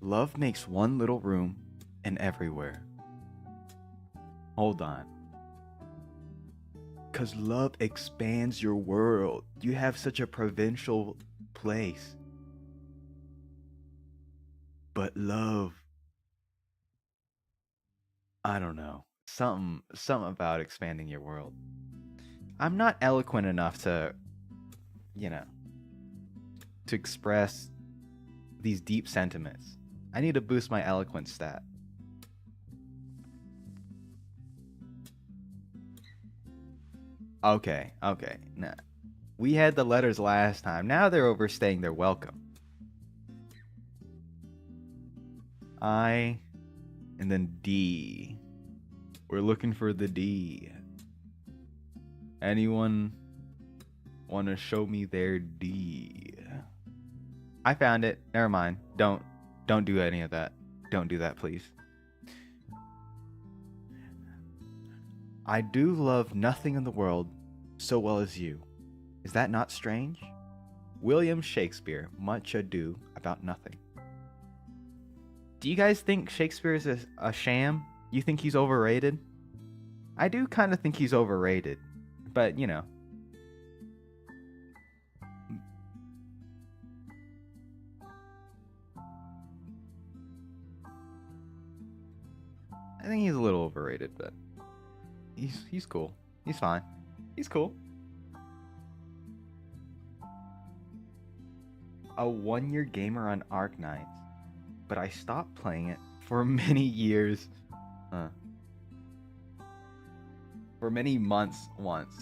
Love makes one little room and everywhere. Hold on. 'Cause love expands your world. You have such a provincial place. But love, I don't know. Something about expanding your world. I'm not eloquent enough to, to express these deep sentiments. I need to boost my eloquence stat. Okay. Nah. We had the letters last time. Now they're overstaying their welcome. I, and then D. We're looking for the D. Anyone want to show me their D? I found it. Never mind. Don't do any of that. Don't do that, please. I do love nothing in the world so well as you. Is that not strange? William Shakespeare, Much Ado About Nothing. Do you guys think Shakespeare is a sham? You think he's overrated? I do kind of think he's overrated, but I think he's a little overrated, but he's cool. He's fine. He's cool. A 1-year gamer on Arc Knights, but I stopped playing it for many years. For many months once.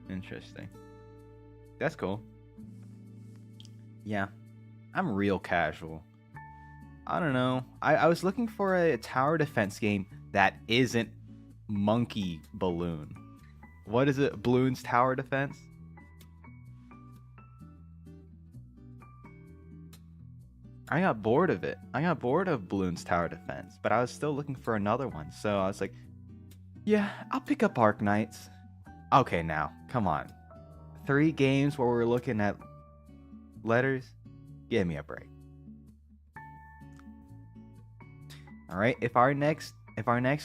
Interesting. That's cool. Yeah. I'm real casual. I don't know. I was looking for a tower defense game that isn't Monkey Balloon. What is it? Balloon's Tower Defense? I got bored of it. I got bored of Balloon's Tower Defense, but I was still looking for another one. So I was like, yeah, I'll pick up Arc Knights. Okay, now, come on. 3 games where we're looking at letters? Give me a break. All right, if our next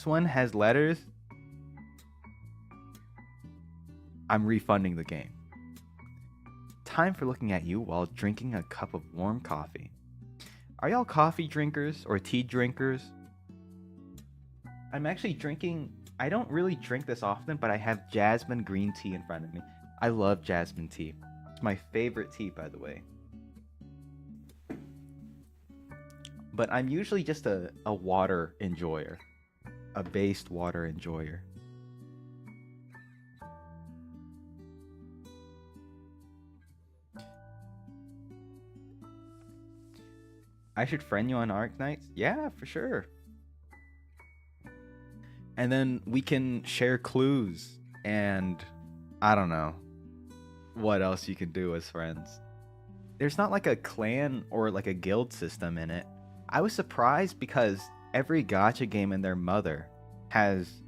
one has letters, I'm refunding the game. Time for looking at you while drinking a cup of warm coffee. Are y'all coffee drinkers or tea drinkers? I'm actually drinking. I don't really drink this often, but I have jasmine green tea in front of me. I love jasmine tea. It's my favorite tea, by the way. But I'm usually just a water enjoyer. A based water enjoyer. I should friend you on Arc Knights? Yeah, for sure. And then we can share clues and I don't know. what else you can do as friends. There's not like a clan or like a guild system in it. I was surprised because every gacha game and their mother has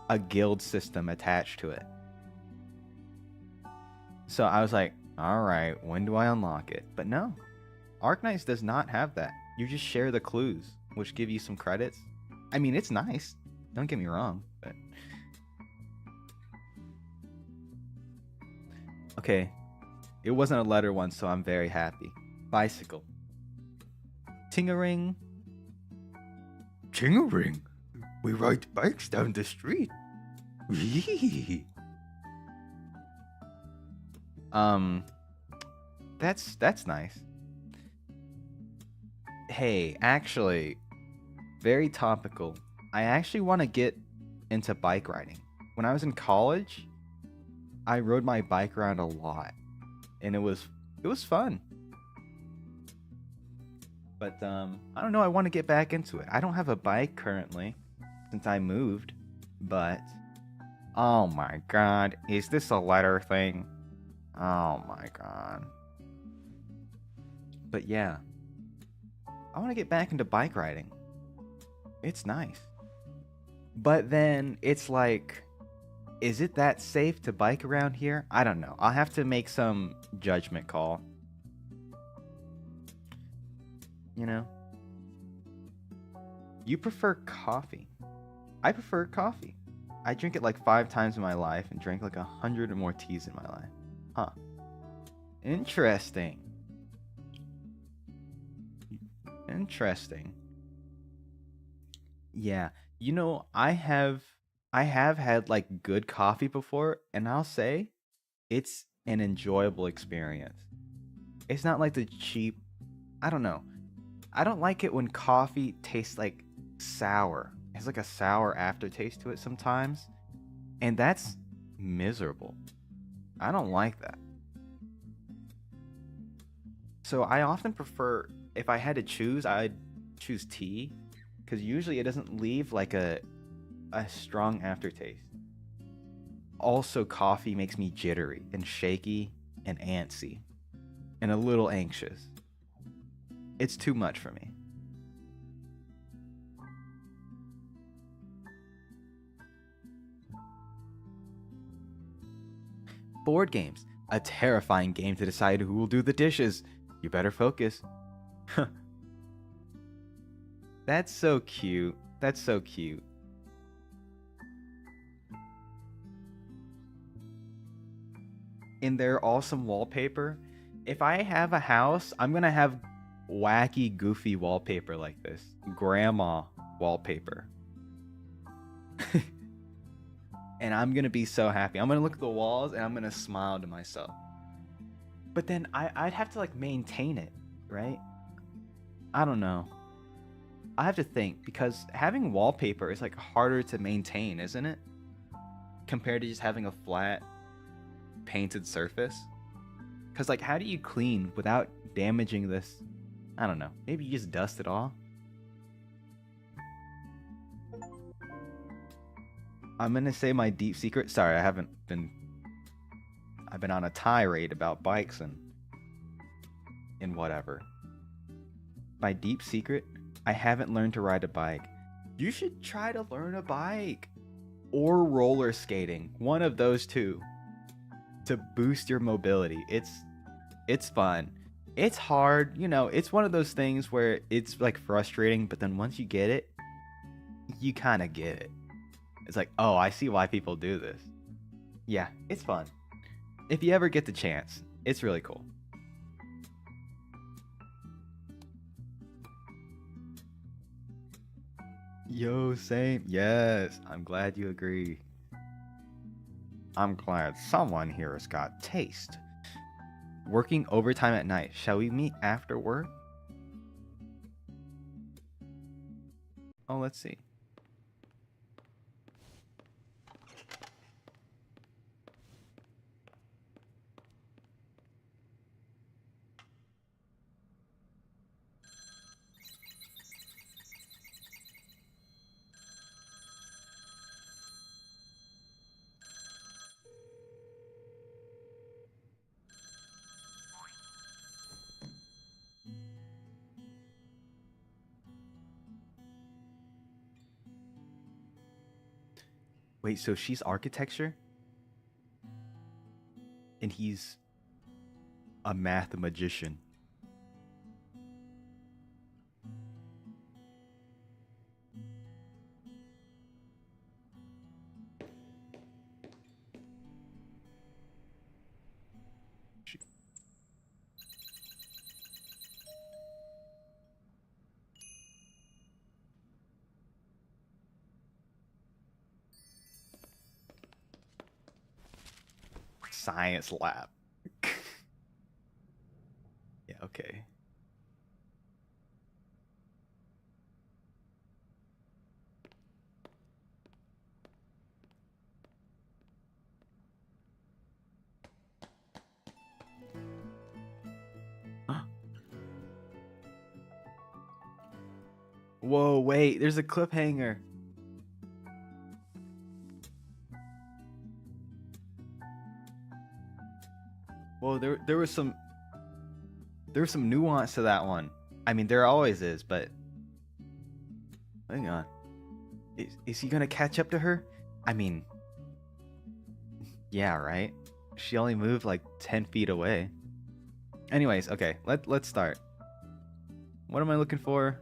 a guild system attached to it. So I was like, all right, when do I unlock it? But no, Arknights does not have that. You just share the clues, which give you some credits. I mean, it's nice. Don't get me wrong, but... Okay, it wasn't a letter one, so I'm very happy. Bicycle. Ting-a-ring. Ting-a-ring? We ride bikes down the street. Yee. That's nice. Hey, actually, very topical. I actually want to get into bike riding. When I was in college, I rode my bike around a lot, and it was fun. But I don't know, I want to get back into it. I don't have a bike currently since I moved, but oh my god, is this a letter thing? Oh my god. But yeah, I want to get back into bike riding. It's nice. But then it's like, is it that safe to bike around here? I don't know. I'll have to make some judgment call. You know? You prefer coffee. I prefer coffee. I drink it like 5 times in my life and drank like 100 or more teas in my life. Huh. Interesting. Interesting. Yeah. You know, I have had like good coffee before, and I'll say it's an enjoyable experience. It's not like the cheap, I don't know. I don't like it when coffee tastes like sour. It's like a sour aftertaste to it sometimes, and that's miserable. I don't like that. So I often prefer, if I had to choose, I'd choose tea, because usually it doesn't leave like a strong aftertaste. Also, coffee makes me jittery and shaky and antsy and a little anxious. It's too much for me. Board games. A terrifying game to decide who will do the dishes. You better focus. That's so cute. That's so cute. In their awesome wallpaper, if I have a house, I'm gonna have wacky, goofy wallpaper like this. Grandma wallpaper. And I'm gonna be so happy. I'm gonna look at the walls and I'm gonna smile to myself. But then I'd have to like maintain it, right? I don't know. I have to think, because having wallpaper is like harder to maintain, isn't it? Compared to just having a flat painted surface. Because like, how do you clean without damaging this? I don't know. Maybe you just dust it off. I'm gonna say my deep secret. Sorry, I've been on a tirade about bikes and whatever. My deep secret, I haven't learned to ride a bike. You should try to learn a bike. Or roller skating. One of those two. To boost your mobility. It's fun. It's hard, you know, it's one of those things where it's like frustrating, but then once you get it, you kind of get it. It's like, oh, I see why people do this. Yeah, it's fun. If you ever get the chance, it's really cool. Yo, same. Yes, I'm glad you agree. I'm glad someone here has got taste. Working overtime at night. Shall we meet after work? Oh, let's see. Wait, so she's architecture? And he's a math magician. Science lab. Yeah, okay. Whoa, wait, there's a cliffhanger. Whoa, there was some nuance to that one. I mean, there always is, but hang on. Is he gonna catch up to her? I mean, yeah, right? She only moved like 10 feet away. Anyways, okay, let's start. What am I looking for?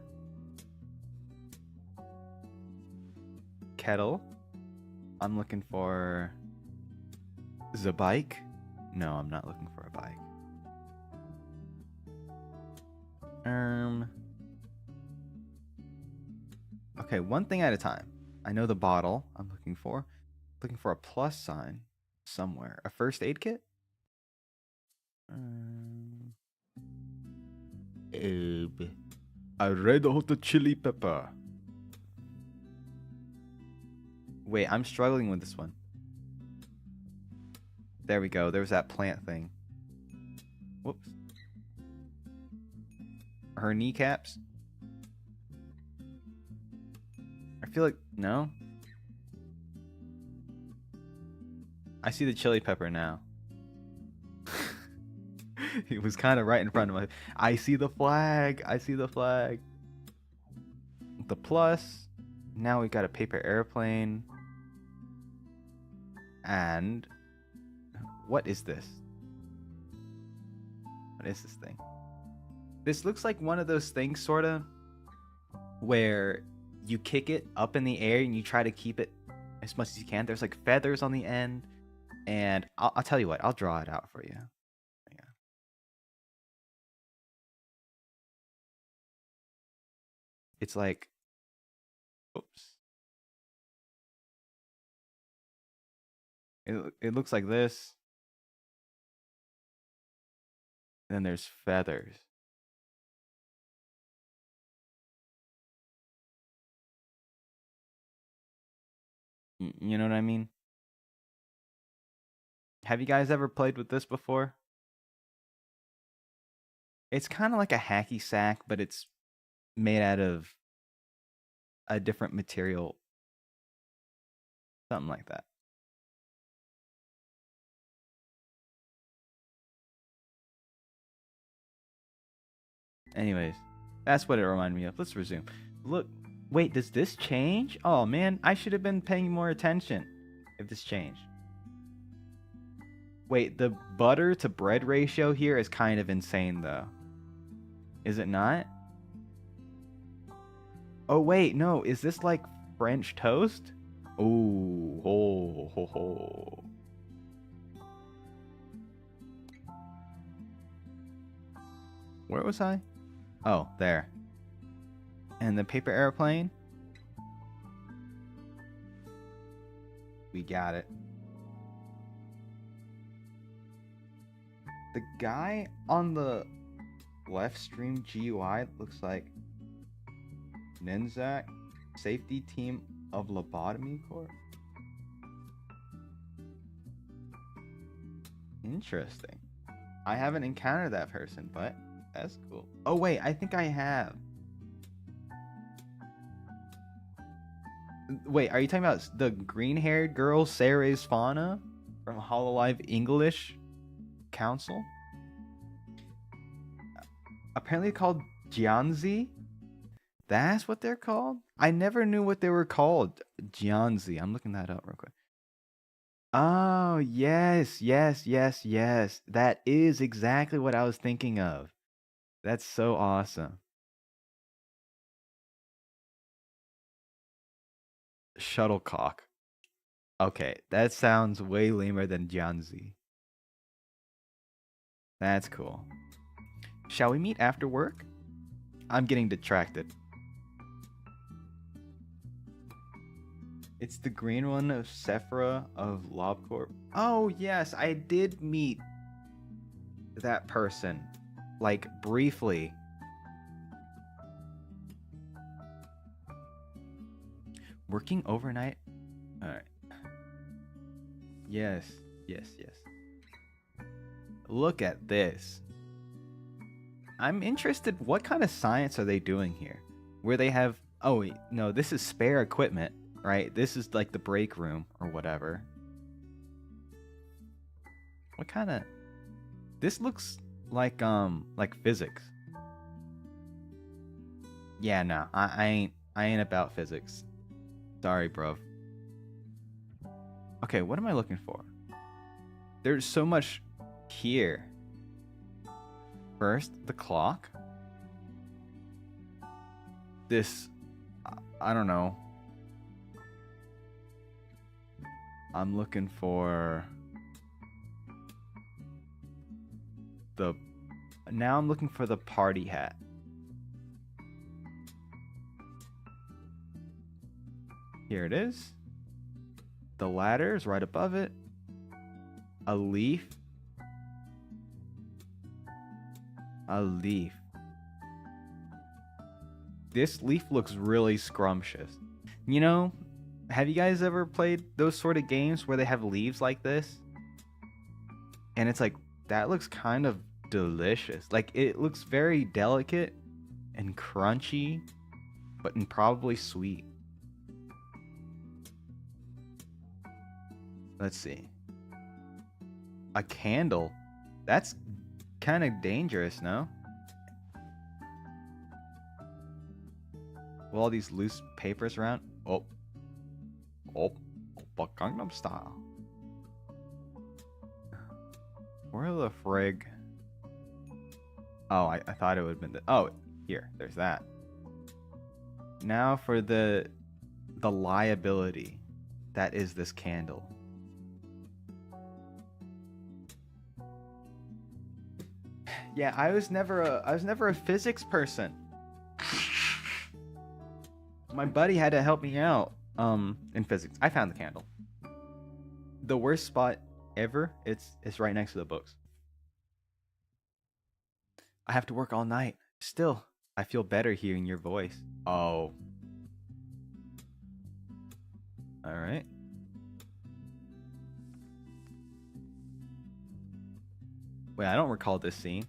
Kettle. I'm looking for the bike. No, I'm not looking for a bike. Okay, one thing at a time. I know the bottle I'm looking for. Looking for a plus sign somewhere. A first aid kit? A red hot chili pepper. Wait, I'm struggling with this one. There we go. There's that plant thing. Whoops. Her kneecaps? I feel like... No? I see the chili pepper now. It was kind of right in front of my... I see the flag. I see the flag. The plus. Now we got a paper airplane. And... What is this? What is this thing? This looks like one of those things, sort of, where you kick it up in the air and you try to keep it as much as you can. There's like feathers on the end. And I'll tell you what, I'll draw it out for you. Yeah. It's like, oops. It looks like this. Then there's feathers. You know what I mean? Have you guys ever played with this before? It's kind of like a hacky sack, but it's made out of a different material. Something like that. Anyways, that's what it reminded me of. Let's resume. Look, wait, does this change? Oh man, I should have been paying more attention if this changed. Wait, the butter to bread ratio here is kind of insane though. Is it not? Oh wait, no, is this like French toast? Ooh, ho, ho, ho. Where was I? Oh, there. And the paper airplane? We got it. The guy on the left stream GUI looks like Nenzak, safety team of lobotomy corps. Interesting. I haven't encountered that person, but that's cool. Oh wait, I think I have. Wait, are you talking about the green-haired girl, Ceres Fauna from Hololive English Council? Apparently called Jianzi. That's what they're called? I never knew what they were called. Jianzi. I'm looking that up real quick. Oh, yes, yes, yes, yes. That is exactly what I was thinking of. That's so awesome. Shuttlecock. Okay, that sounds way lamer than Jianzi. That's cool. Shall we meet after work? I'm getting detracted. It's the green one of Sephira of LobCorp. Oh, yes, I did meet that person. Like, briefly. Working overnight? Alright. Yes, yes, yes. Look at this. I'm interested, what kind of science are they doing here? Where they have... Oh, wait, no, this is spare equipment, right? This is like the break room or whatever. What kind of... This looks like physics. Yeah, no, I ain't about physics. Sorry, bro. Okay, what am I looking for? There's so much here. First, the clock. This, I don't know. I'm looking for the... Now I'm looking for the party hat. Here it is. The ladder is right above it. A leaf. A leaf. This leaf looks really scrumptious. You know, have you guys ever played those sort of games where they have leaves like this? And it's like, that looks kind of delicious. Like, it looks very delicate and crunchy, but and probably sweet. Let's see. A candle? That's kind of dangerous, no? With all these loose papers around. Oh. Oh. Oppa Gangnam Style. Where the frig? Oh, I thought it would have been the... Oh, here. There's that. Now for the liability that is this candle. Yeah, I was never a physics person. My buddy had to help me out in physics. I found the candle. The worst spot ever, it's right next to the books. I have to work all night. Still, I feel better hearing your voice. Oh. All right. Wait, I don't recall this scene.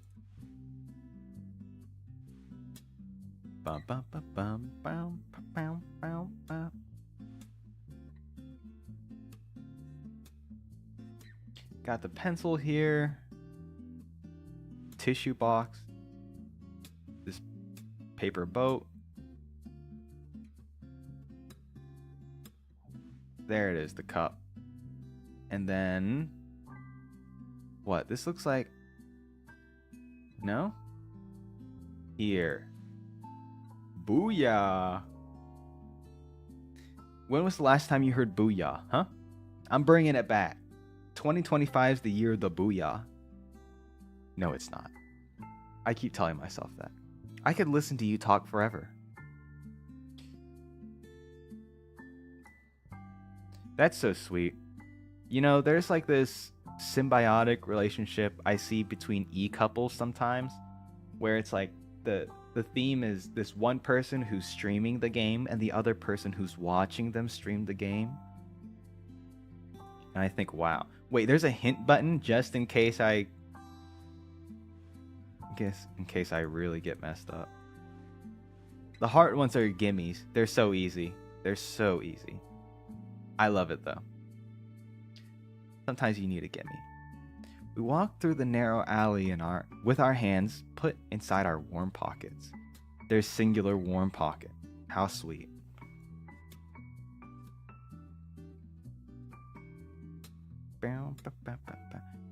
Bum, bum, bum, bum, bum, bum, bum, bum. Got the pencil here. Tissue box. This paper boat. There it is, the cup. And then... What? This looks like... No? Here. Booyah! When was the last time you heard booyah, huh? I'm bringing it back. 2025 is the year of the booyah. No, it's not. I keep telling myself that. I could listen to you talk forever. That's so sweet. You know, there's like this symbiotic relationship I see between e-couples sometimes, where it's like the theme is this one person who's streaming the game and the other person who's watching them stream the game. And I think, wow. Wait, there's a hint button just in case I really get messed up. The hard ones are gimmies. They're so easy. They're so easy. I love it though. Sometimes you need a gimme. We walk through the narrow alley with our hands put inside our warm pockets. There's singular warm pocket. How sweet.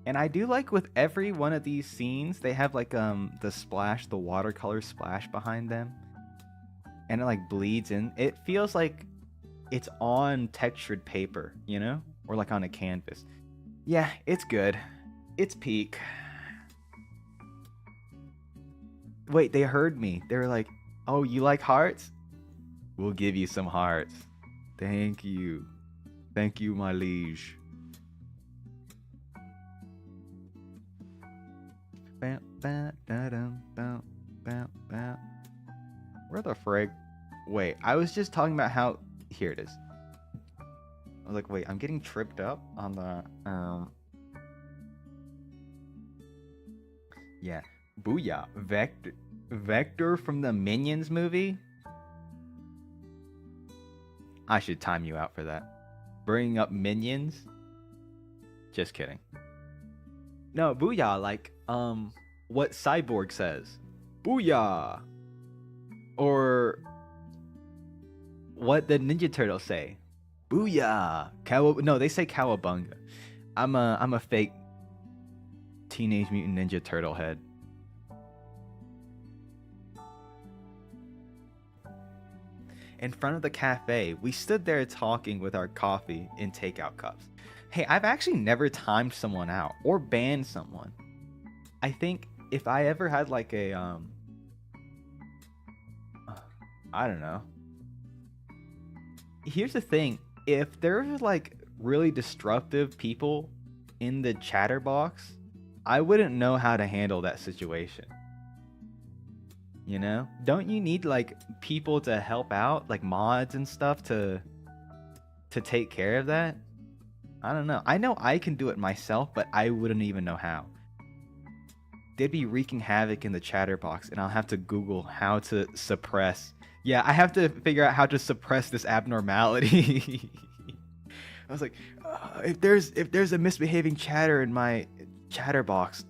And I do like with every one of these scenes, they have like the splash, the watercolor splash behind them, and it like bleeds in. It feels like it's on textured paper, you know, or like on a canvas. Yeah, it's good. It's peak. Wait, they heard me. They were like, "Oh, you like hearts? We'll give you some hearts. Thank you. Thank you, my liege." Where the frig? Wait, I was just talking about how. Here it is. I was like, wait, I'm getting tripped up on the. Yeah. Booyah. Vector from the Minions movie? I should time you out for that. Bringing up Minions? Just kidding. No, booyah, like, what Cyborg says. Booyah! Or what the Ninja Turtles say. Booyah! No, they say cowabunga. I'm a fake Teenage Mutant Ninja Turtle head. In front of the cafe, we stood there talking with our coffee in takeout cups. Hey, I've actually never timed someone out or banned someone. I think if I ever had like a I don't know. Here's the thing, if there's like really disruptive people in the chatter box, I wouldn't know how to handle that situation. You know? Don't you need like people to help out, like mods and stuff to take care of that? I don't know. I know I can do it myself, but I wouldn't even know how. They'd be wreaking havoc in the chatter box, and I'll have to Google how to suppress. Yeah, I have to figure out how to suppress this abnormality. I was like, if there's a misbehaving chatter in my chatter box,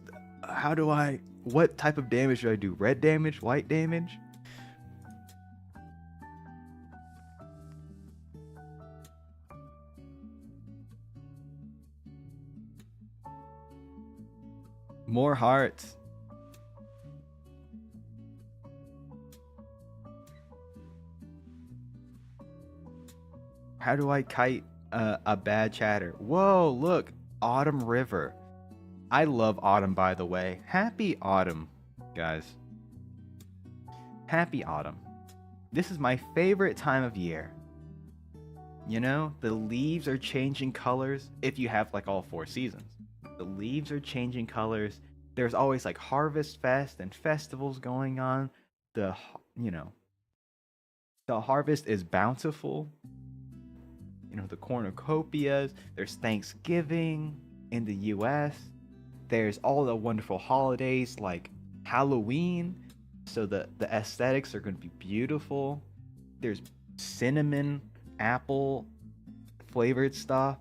what type of damage do I do? Red damage? White damage? More hearts. How do I kite a bad chatter? Whoa, look. Autumn River. I love autumn, by the way. Happy autumn, guys. Happy autumn. This is my favorite time of year. You know, the leaves are changing colors if you have like all 4 seasons. The leaves are changing colors. There's always like Harvest Fest and festivals going on. The harvest is bountiful. You know, the cornucopias. There's Thanksgiving in the US. There's all the wonderful holidays like Halloween. So the aesthetics are going to be beautiful. There's cinnamon, apple flavored stuff.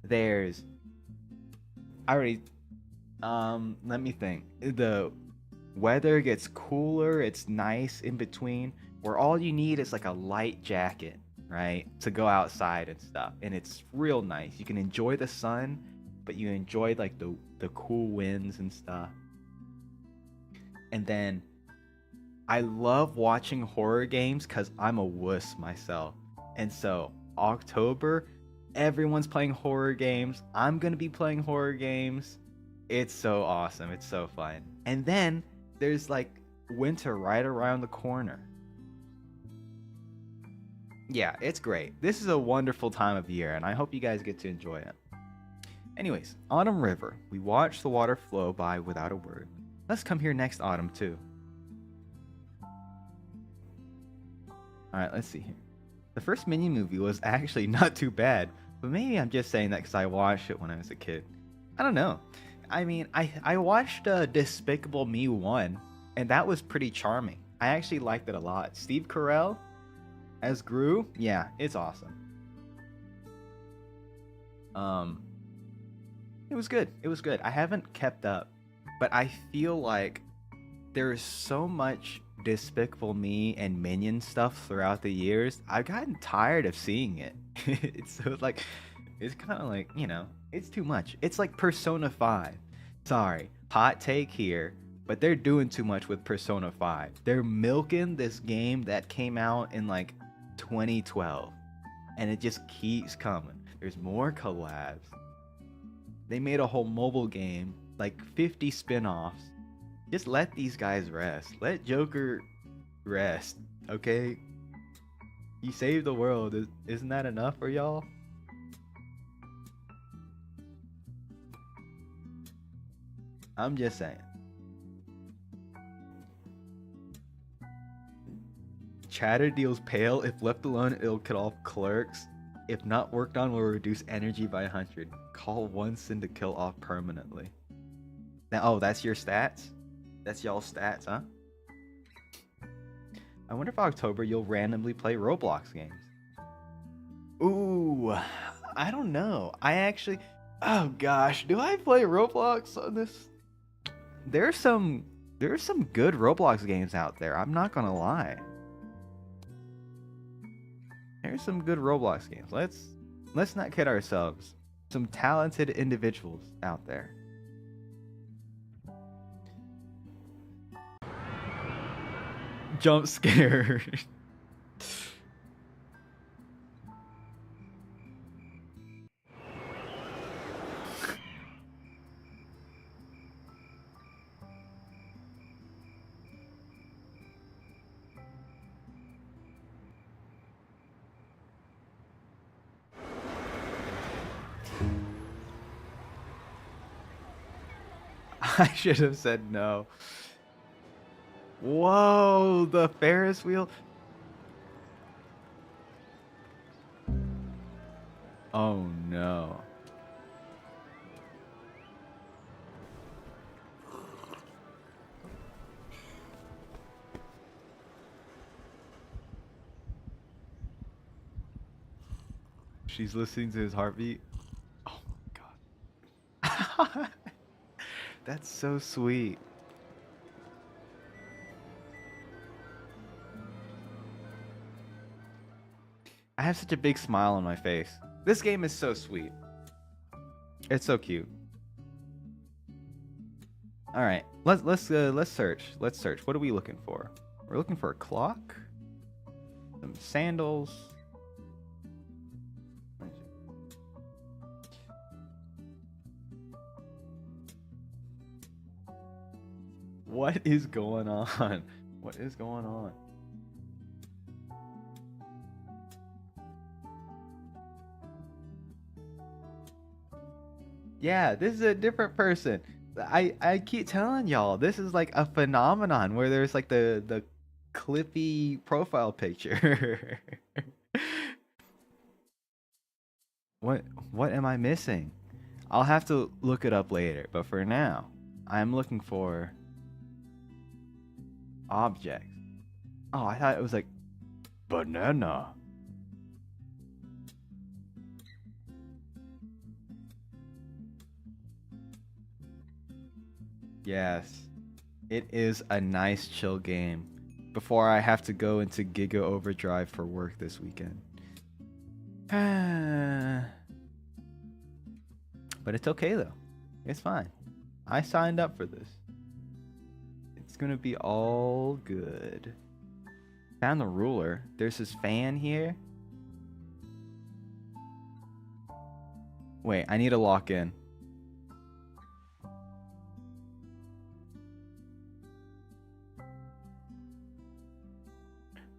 There's let me think. The weather gets cooler, it's nice in between, where all you need is like a light jacket, right? To go outside and stuff. And it's real nice. You can enjoy the sun, but you enjoy like the cool winds and stuff. And then I love watching horror games because I'm a wuss myself. And so October, everyone's playing horror games. I'm gonna be playing horror games. It's so awesome. It's so fun. And then there's like winter right around the corner. Yeah, it's great. This is a wonderful time of year, and I hope you guys get to enjoy it. Anyways, Autumn River. We watch the water flow by without a word. Let's come here next autumn too. Alright, let's see here. The first Minion movie was actually not too bad, but maybe I'm just saying that because I watched it when I was a kid. I don't know. I mean, I watched Despicable Me 1, and that was pretty charming. I actually liked it a lot. Steve Carell as Gru, yeah, it's awesome. It was good. It was good. I haven't kept up, but I feel like there's so much Despicable Me and Minion stuff throughout the years. I've gotten tired of seeing it. It's so like, it's kind of like, you know, It's too much. It's like Persona 5. Sorry, hot take here, but they're doing too much with Persona 5. They're milking this game that came out in like 2012, and it just keeps coming. There's more collabs. They made a whole mobile game, like 50 spin-offs. Just let these guys rest. Let Joker rest, okay? He saved the world. Isn't that enough for y'all? I'm just saying. Chatter deals pale. If left alone, it'll cut off clerks. If not worked on, will reduce energy by 100. Call one sin to kill off permanently. Now, oh, that's your stats? That's y'all's stats, huh? I wonder if October you'll randomly play Roblox games. Ooh, I don't know. I actually... Oh gosh, do I play Roblox on this? There's some good Roblox games out there. I'm not gonna lie. There's some good Roblox games. Let's not kid ourselves. Some talented individuals out there. Jump scare. I should have said no. Whoa, the Ferris wheel. Oh no. She's listening to his heartbeat. Oh my god. That's so sweet. I have such a big smile on my face. This game is so sweet. It's so cute. All right, let's search. Let's search. What are we looking for? We're looking for a clock, some sandals. What is going on? What is going on? Yeah, this is a different person. I keep telling y'all, this is like a phenomenon where there's like the clippy profile picture. What am I missing? I'll have to look it up later, but for now, I'm looking for objects. Oh, I thought it was like banana. Yes, it is a nice chill game before I have to go into Giga Overdrive for work this weekend. But it's okay though. It's fine. I signed up for this. It's gonna be all good. Found the ruler. There's this fan here. Wait, I need to lock in.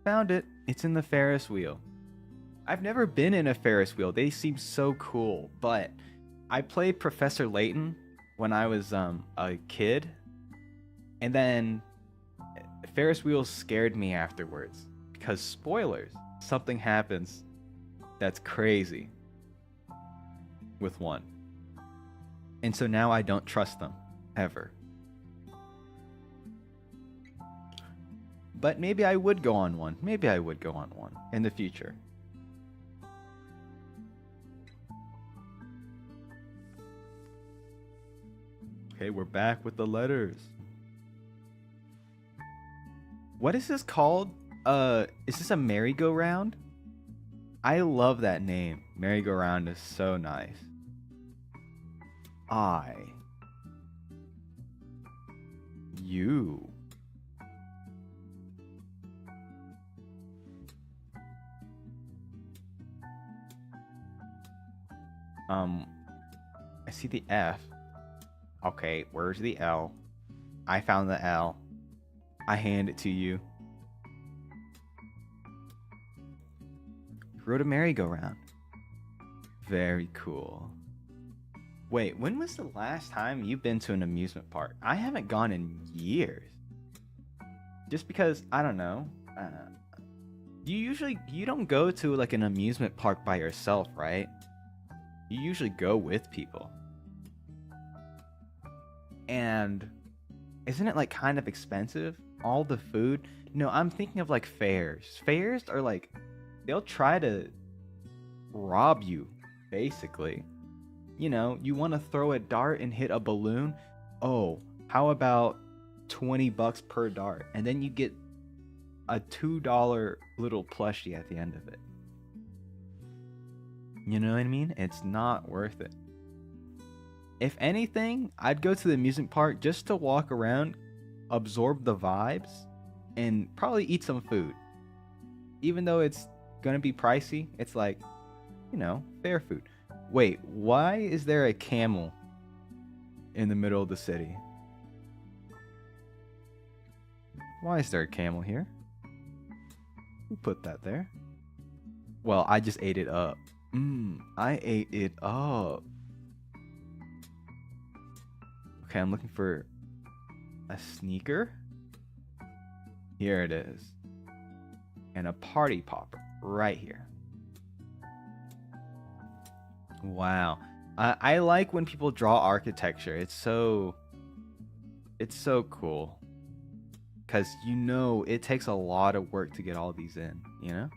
Found it. It's in the Ferris wheel. I've never been in a Ferris wheel. They seem so cool, but I played Professor Layton when I was a kid, and then Ferris wheels scared me afterwards because spoilers, something happens that's crazy with one. And so now I don't trust them ever. But maybe I would go on one. Maybe I would go on one in the future. Okay, we're back with the letters. What is this called? Is this a merry-go-round? I love that name. Merry-go-round is so nice. I. You. I see the F. Okay, where's the L? I found the L. I hand it to you. You rode a merry-go-round. Very cool. Wait, when was the last time you've been to an amusement park? I haven't gone in years. Just because, I don't know. You don't go to like an amusement park by yourself, right? You usually go with people. And isn't it like kind of expensive? All the food? No, I'm thinking of like fairs. Fairs are like, they'll try to rob you, basically. You know, you want to throw a dart and hit a balloon? Oh, how about $20 per dart? And then you get a $2 little plushie at the end of it. You know what I mean? It's not worth it. If anything, I'd go to the amusement park just to walk around, absorb the vibes, and probably eat some food. Even though it's gonna be pricey, it's like, you know, fair food. Wait, why is there a camel in the middle of the city? Why is there a camel here? Who put that there? Well, I just ate it up. I ate it up. Okay, I'm looking for a sneaker. Here it is. And a party popper right here. Wow. I like when people draw architecture. It's so cool. Because you know it takes a lot of work to get all these in, you know?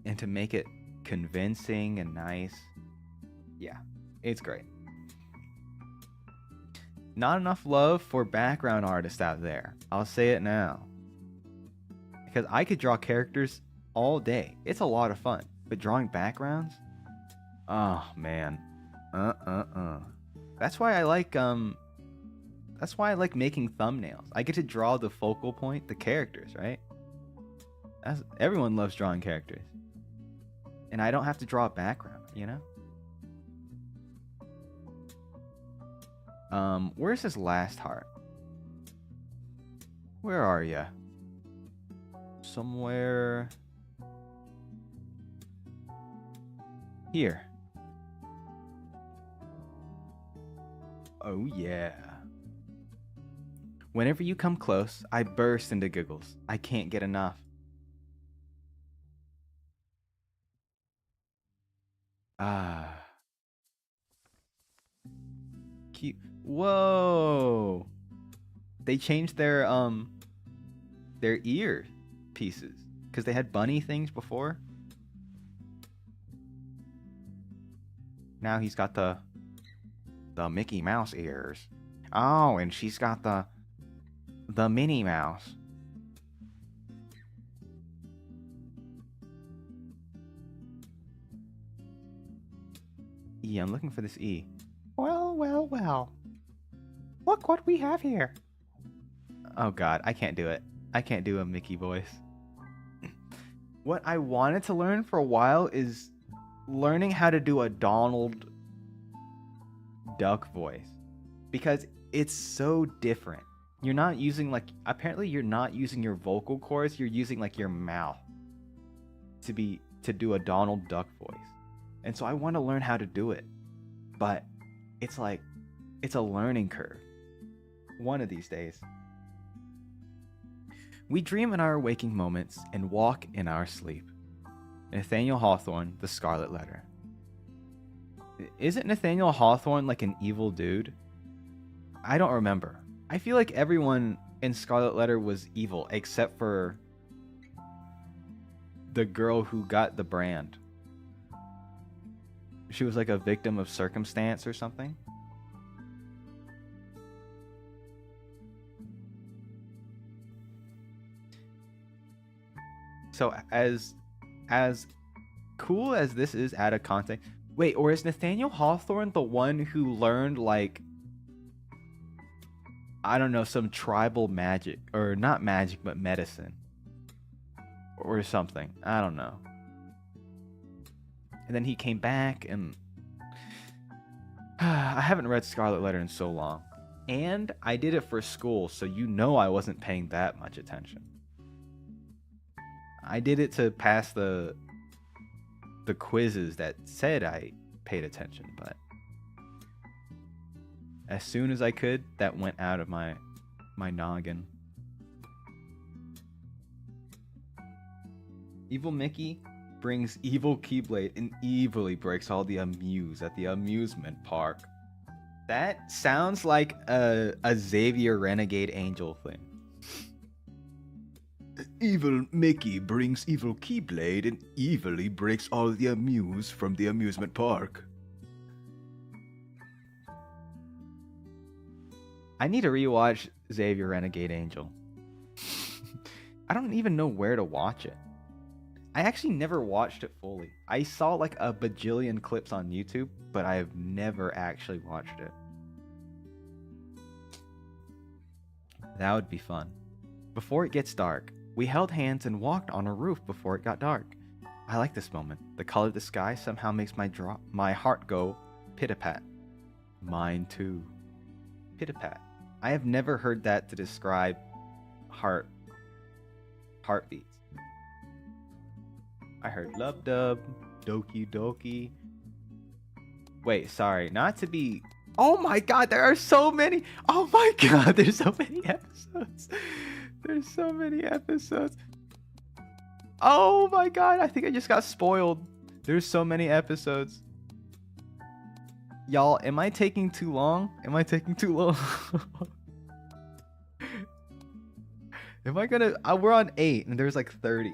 And to make it convincing and nice. Yeah, it's great. Not enough love for background artists out there. I'll say it now. Because I could draw characters all day. It's a lot of fun. But drawing backgrounds? Oh, man. That's why I like making thumbnails. I get to draw the focal point, the characters, right? Everyone loves drawing characters. And I don't have to draw a background, you know? Where's this last heart? Where are ya? Somewhere here. Oh yeah. Whenever you come close, I burst into giggles. I can't get enough. Ah. Cute. Whoa. They changed their ear pieces because they had bunny things before. Now he's got the Mickey Mouse ears. Oh, and she's got the Minnie Mouse. E, I'm looking for this E. Well, well, well. Look what we have here. Oh god, I can't do it. I can't do a Mickey voice. What I wanted to learn for a while is learning how to do a Donald Duck voice. Because it's so different. You're not using apparently you're not using your vocal cords, you're using like your mouth to do a Donald Duck voice. And so I want to learn how to do it. But it's a learning curve. One of these days. We dream in our waking moments and walk in our sleep. Nathaniel Hawthorne, The Scarlet Letter. Isn't Nathaniel Hawthorne like an evil dude? I don't remember. I feel like everyone in Scarlet Letter was evil except for the girl who got the brand. She was like a victim of circumstance or something. So as cool as this is out of context, Wait, or is Nathaniel Hawthorne the one who learned, like, I don't know, some tribal magic, or not magic, but medicine, or something? I don't know. And then he came back, and I haven't read Scarlet Letter in so long. And I did it for school, so you know I wasn't paying that much attention. I did it to pass the quizzes that said I paid attention, but as soon as I could, that went out of my noggin. Evil Mickey brings evil Keyblade and evilly breaks all the amuse at the amusement park. That sounds like a Xavier Renegade Angel thing. Evil Mickey brings evil Keyblade and evilly breaks all the amuse from the amusement park. I need to rewatch Xavier Renegade Angel. I don't even know where to watch it. I actually never watched it fully. I saw like a bajillion clips on YouTube, but I have never actually watched it. That would be fun. Before it gets dark, we held hands and walked on a roof before it got dark. I like this moment. The color of the sky somehow makes my heart go pit-a-pat. Mine too. Pit-a-pat. I have never heard that to describe heartbeats. I heard lub dub, doki doki. Wait, sorry, not to be. Oh my god, there are so many. Oh my god, there's so many episodes. There's so many episodes. Oh my god, I think I just got spoiled. There's so many episodes. Y'all, am I taking too long? Am I taking too long? Am I gonna... we're on 8 and there's like 30.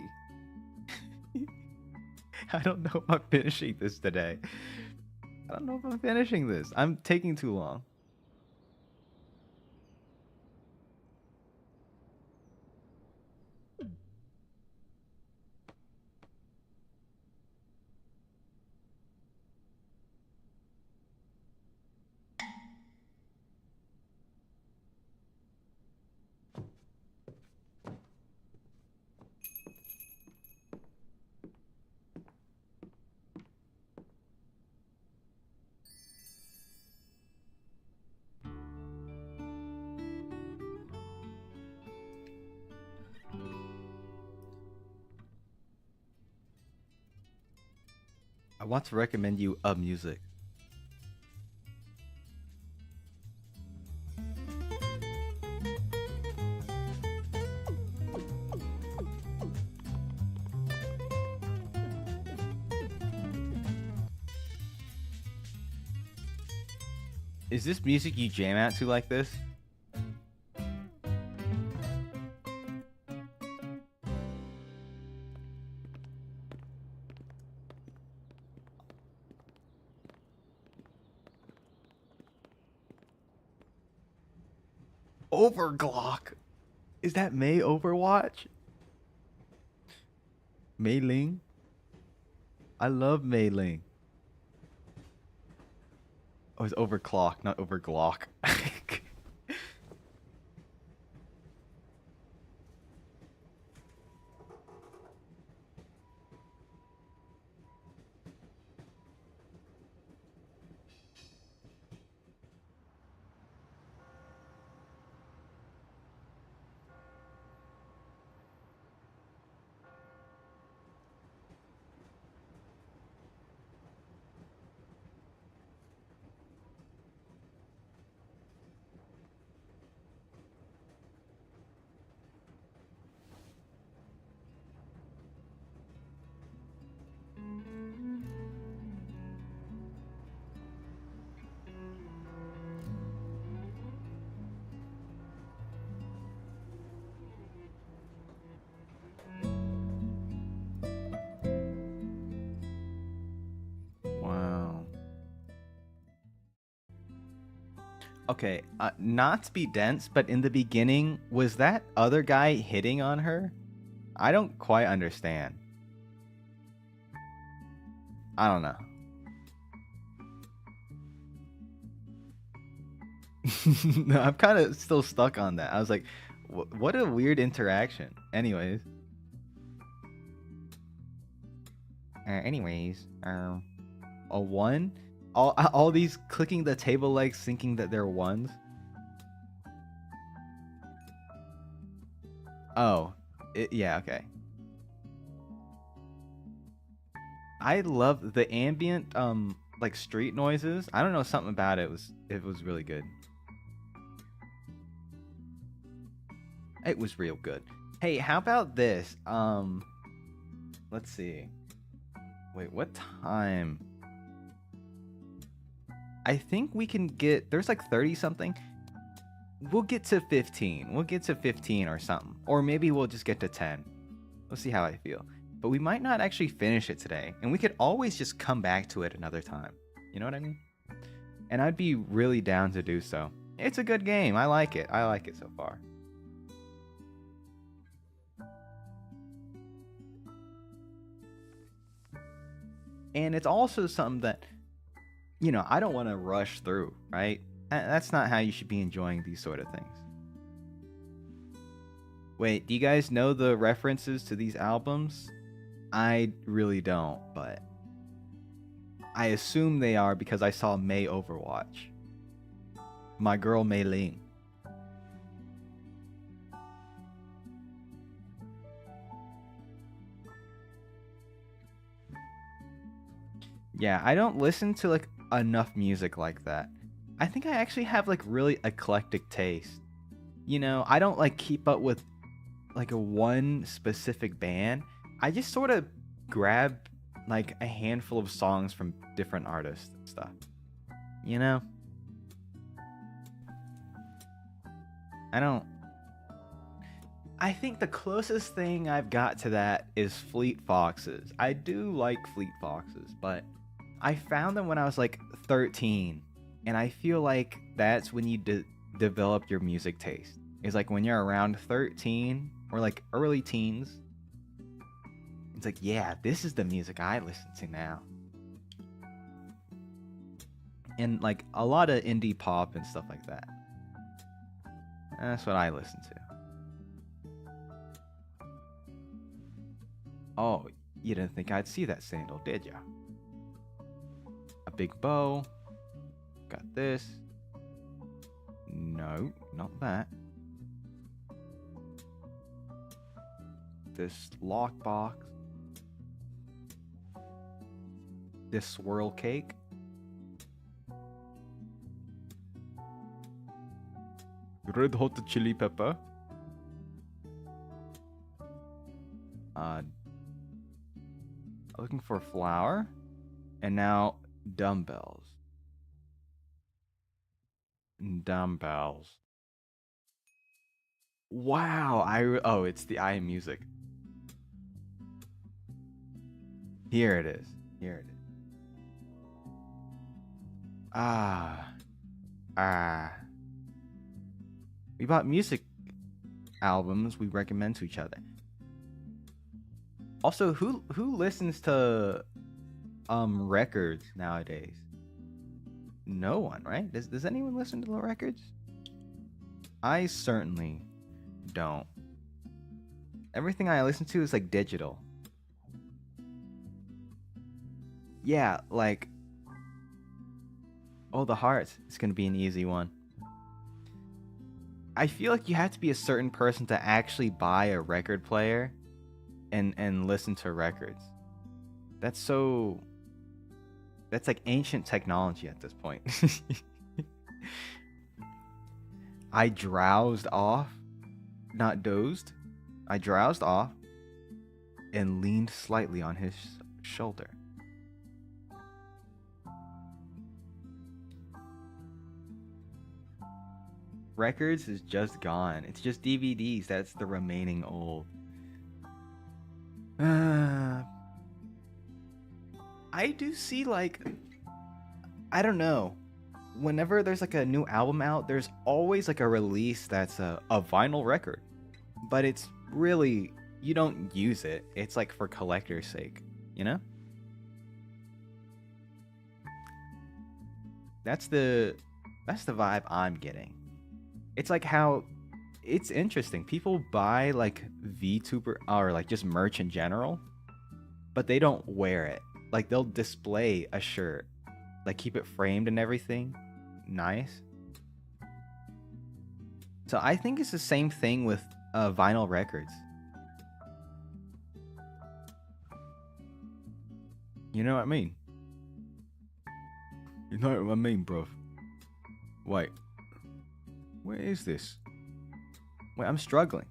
I don't know if I'm finishing this today. I don't know if I'm finishing this. I'm taking too long. I want to recommend you a music. Is this music you jam out to like this? Overglock. Is that May Overwatch? Mei Ling? I love Mei Ling. Oh, it's overclock, not overglock. Wow. Okay, not to be dense, but in the beginning, was that other guy hitting on her? I don't quite understand. I don't know. No, I'm kind of still stuck on that. I was like, what a weird interaction. Anyways. A one? All these clicking the table legs thinking that they're ones? Oh. Yeah, okay. I love the ambient like street noises. I don't know, something about it was really good. It was real good. Hey, how about this? Let's see. Wait, what time? I think we can get, there's like 30 something. We'll get to 15. We'll get to 15 or something. Or maybe we'll just get to 10. We'll see how I feel. But we might not actually finish it today. And we could always just come back to it another time. You know what I mean? And I'd be really down to do so. It's a good game. I like it. I like it so far. And it's also something that, you know, I don't want to rush through, right? That's not how you should be enjoying these sort of things. Wait, do you guys know the references to these albums? I really don't, but I assume they are because I saw May Overwatch. My girl Mei Ling. Yeah, I don't listen to like enough music like that. I think I actually have like really eclectic taste. You know, I don't like keep up with like a one specific band. I just sort of grab like a handful of songs from different artists and stuff. You know? I think the closest thing I've got to that is Fleet Foxes. I do like Fleet Foxes, but I found them when I was like 13, and I feel like that's when you develop your music taste. It's like when you're around 13 or like early teens. It's like, yeah, this is the music I listen to now. And like a lot of indie pop and stuff like that. That's what I listen to. Oh, you didn't think I'd see that sandal, did ya? A big bow. Got this. No, not that. This lockbox. This swirl cake. Red hot chili pepper. Looking for flour. And now dumbbells. Dumbbells. Wow, oh, it's the I music. Here it is. Here it is. We bought music albums we recommend to each other. Also, who listens to records nowadays? No one, right? Does anyone listen to the records? I certainly don't. Everything I listen to is like digital. Yeah, like Oh, the Hearts. It's gonna be an easy one. I feel like you have to be a certain person to actually buy a record player and listen to records. That's like ancient technology at this point. I drowsed off, not dozed. I drowsed off and leaned slightly on his shoulder. Records is just gone. It's just DVDs. That's the remaining old. I do see like, I don't know. Whenever there's like a new album out, there's always like a release that's a vinyl record. But it's really, you don't use it. It's like for collector's sake, you know? That's That's the vibe I'm getting. It's like how it's interesting. People buy like VTuber or like just merch in general, but they don't wear it. Like they'll display a shirt, like keep it framed and everything. Nice. So I think it's the same thing with vinyl records. You know what I mean? You know what I mean, bruv? Wait. Where is this? Wait, I'm struggling.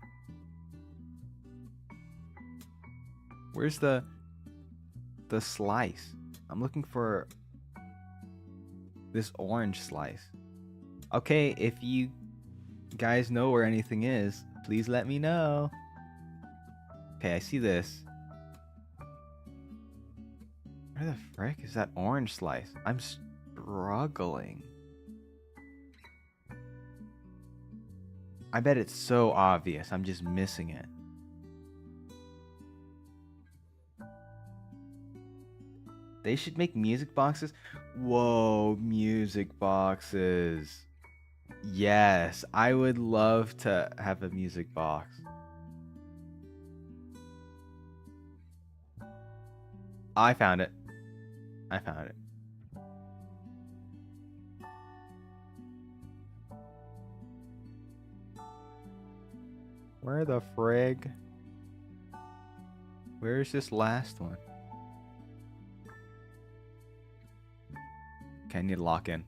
Where's the slice? I'm looking for this orange slice. Okay, if you guys know where anything is, please let me know. Okay, I see this. Where the frick is that orange slice? I'm struggling. I bet it's so obvious. I'm just missing it. They should make music boxes. Whoa, music boxes. Yes, I would love to have a music box. I found it. I found it. Where the frig? Where's this last one? Okay, I need to lock in.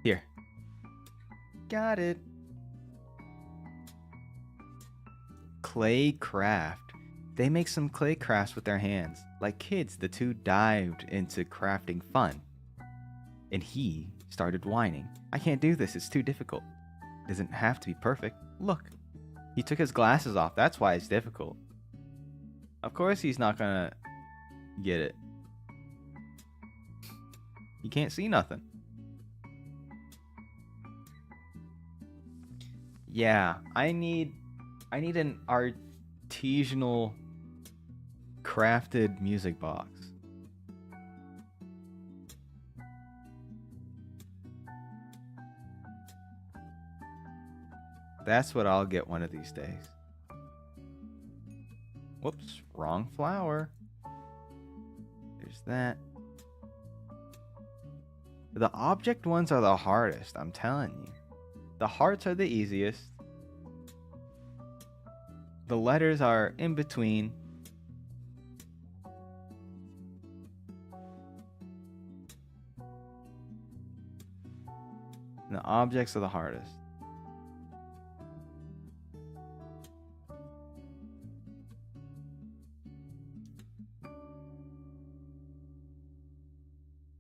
Here. Got it. Clay craft. They make some clay crafts with their hands. Like kids, the two dived into crafting fun. And he started whining. I can't do this, it's too difficult. It doesn't have to be perfect. Look. He took his glasses off, that's why it's difficult. Of course he's not gonna get it. He can't see nothing. Yeah, I need an artisanal crafted music box. That's what I'll get one of these days. Whoops, wrong flower. There's that. The object ones are the hardest, I'm telling you. The hearts are the easiest. The letters are in between. And the objects are the hardest.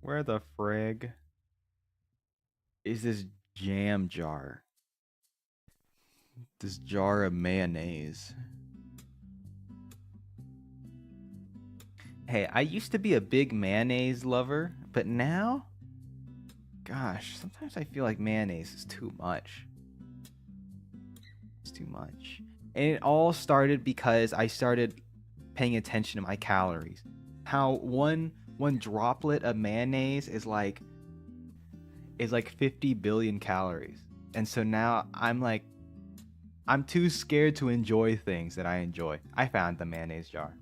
Where the frig is this jam jar? This jar of mayonnaise. Hey, I used to be a big mayonnaise lover, but now, gosh, sometimes I feel like mayonnaise is too much. It's too much. And it all started because I started paying attention to my calories. How one droplet of mayonnaise is like 50 billion calories. And so now I'm too scared to enjoy things that I enjoy. I found the mayonnaise jar.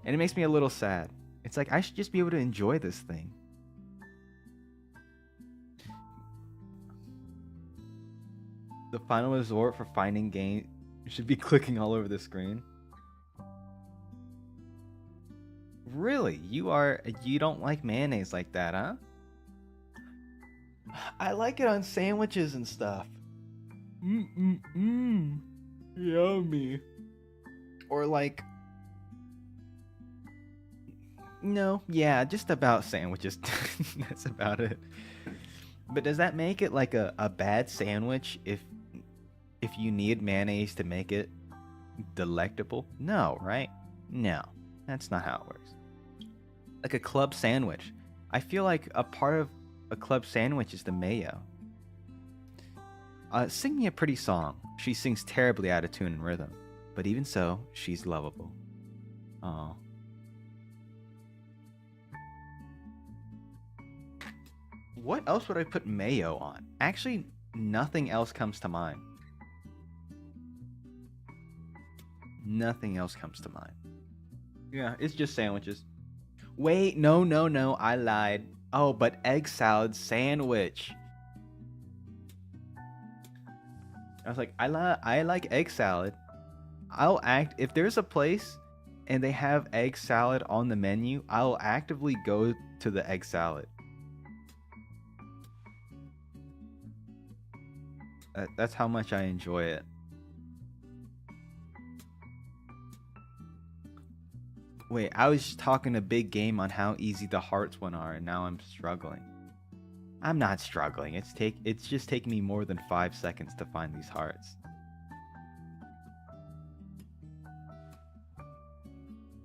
And it makes me a little sad. It's like I should just be able to enjoy this thing. The final resort for finding game should be clicking all over the screen. Really? You don't like mayonnaise like that, huh? I like it on sandwiches and stuff. Yummy. Or like, no, yeah, just about sandwiches. That's about it. But does that make it like a bad sandwich if you need mayonnaise to make it delectable? No, right? No, that's not how it works. Like a club sandwich. I feel like a part of a club sandwich is the mayo. Sing me a pretty song. She sings terribly out of tune and rhythm, but even so, she's lovable. Oh. What else would I put mayo on? Actually, nothing else comes to mind. Nothing else comes to mind. Yeah, it's just sandwiches. Wait, no, I lied. Oh, but egg salad sandwich. I was like, I like egg salad. I'll act if there's a place and they have egg salad on the menu, I'll actively go to the egg salad. That's how much I enjoy it. Wait, I was just talking a big game on how easy the hearts one are, and now I'm struggling. I'm not struggling. It's just taking me more than 5 seconds to find these hearts.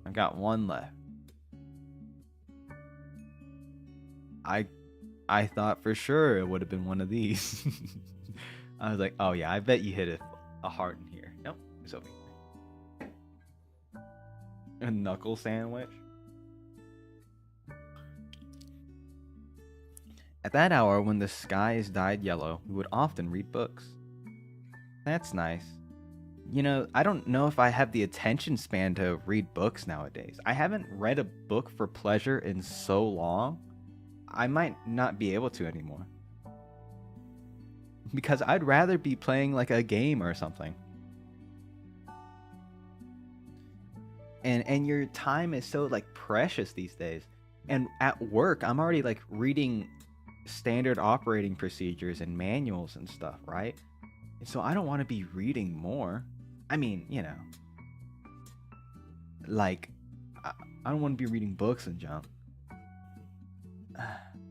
I've got one left. I thought for sure it would have been one of these. I was like, oh yeah, I bet you hit a heart in here. Nope, it's over here. A knuckle sandwich. At that hour, when the sky is dyed yellow, we would often read books. That's nice. You know, I don't know if I have the attention span to read books nowadays. I haven't read a book for pleasure in so long. I might not be able to anymore. Because I'd rather be playing like a game or something. And your time is so like precious these days. And at work, I'm already like reading standard operating procedures and manuals and stuff, right? And so I don't want to be reading more. I mean, you know, like I don't want to be reading books and junk.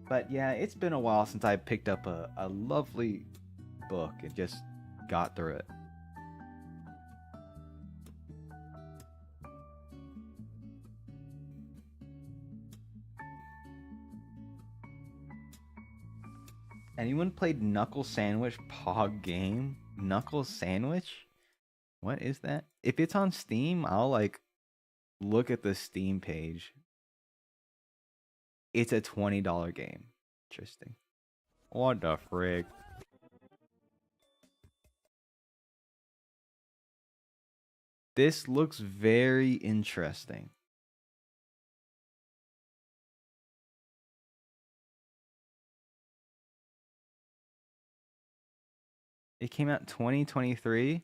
But yeah, it's been a while since I picked up a lovely book and just got through it. Anyone played Knuckle Sandwich Pog game? Knuckle Sandwich? What is that? If it's on Steam, I'll like look at the Steam page. It's a $20 game. Interesting. What the frig? This looks very interesting. It came out 2023.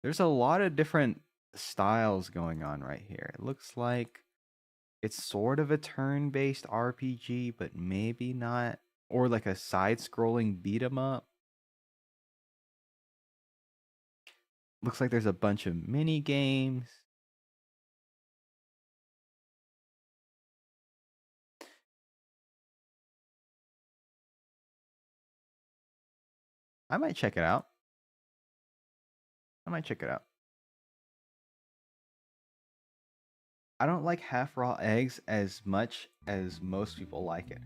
There's a lot of different styles going on right here. It looks like it's sort of a turn-based RPG, but maybe not. Or like a side-scrolling beat 'em up. Looks like there's a bunch of mini games. I might check it out. I don't like half raw eggs as much as most people like it.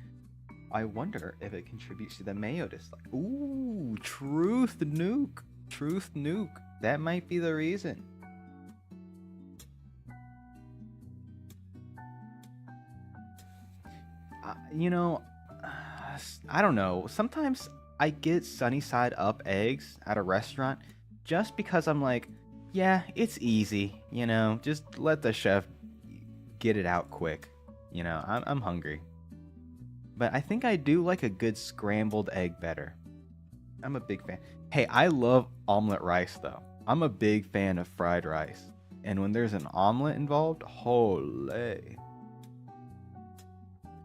I wonder if it contributes to the mayo dislike. Ooh, truth nuke. Truth nuke. That might be the reason. You know, I don't know. Sometimes I get sunny side up eggs at a restaurant just because I'm like, yeah, it's easy. You know, just let the chef get it out quick. You know, I'm hungry. But I think I do like a good scrambled egg better. I'm a big fan. Hey, I love omelet rice though. I'm a big fan of fried rice. And when there's an omelet involved, holy.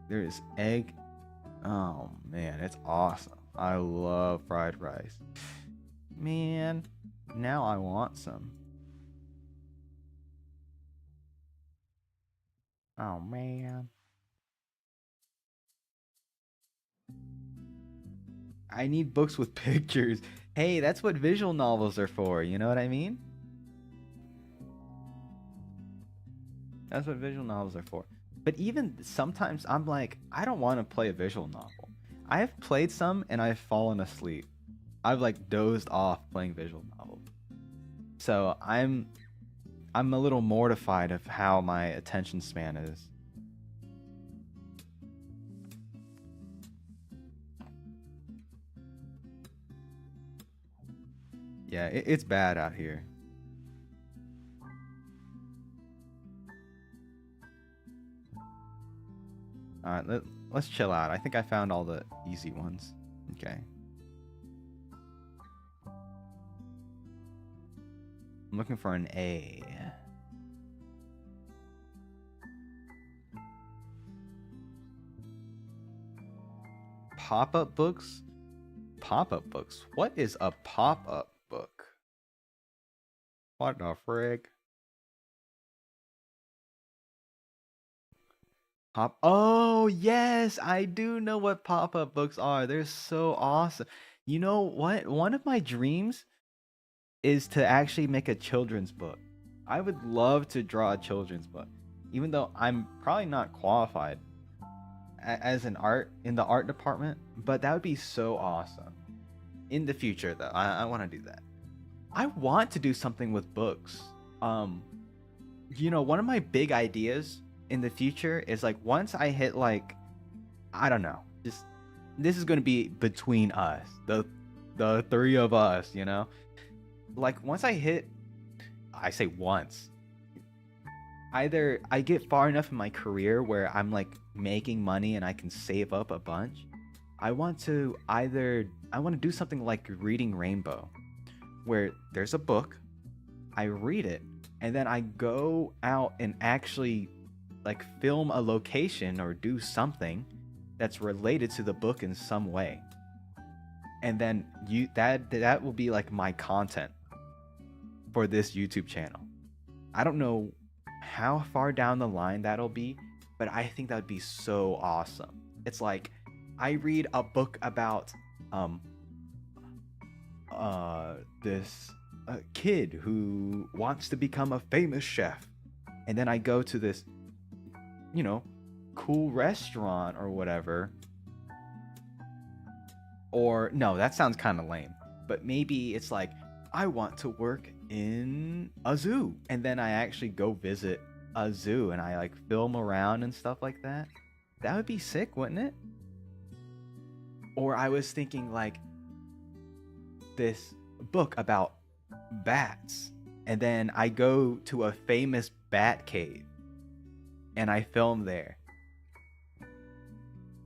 There is egg. Oh man, it's awesome. I love fried rice. Man, now I want some. Oh man. I need books with pictures. Hey, that's what visual novels are for, you know what I mean? That's what visual novels are for. But even sometimes I'm like, I don't want to play a visual novel. I have played some and I've fallen asleep. I've like dozed off playing visual novels. So I'm a little mortified of how my attention span is. Yeah, it's bad out here. All right, let's chill out. I think I found all the easy ones. Okay. I'm looking for an A. Pop-up books? Pop-up books? What is a pop-up book? What the frig? Oh, yes, I do know what pop-up books are. They're so awesome. You know what? One of my dreams is to actually make a children's book. I would love to draw a children's book, even though I'm probably not qualified as an art in the art department, but that would be so awesome. In the future, though, I want to do that. I want to do something with books. You know, one of my big ideas in the future is like once I hit like, I don't know, just this is going to be between us, the three of us, you know. Like once I hit, I say once, either I get far enough in my career where I'm like making money and I can save up a bunch. I want to do something like Reading Rainbow, where there's a book, I read it, and then I go out and actually like film a location or do something that's related to the book in some way. And then that will be like my content for this YouTube channel. I don't know how far down the line that'll be, but I think that would be so awesome. It's like I read a book about this kid who wants to become a famous chef, and then I go to this, you know, cool restaurant or whatever. Or no, that sounds kind of lame, but maybe it's like I want to work in a zoo, and then I actually go visit a zoo and I like film around and stuff like that. That would be sick, wouldn't it? Or I was thinking like this book about bats, and then I go to a famous bat cave and I film there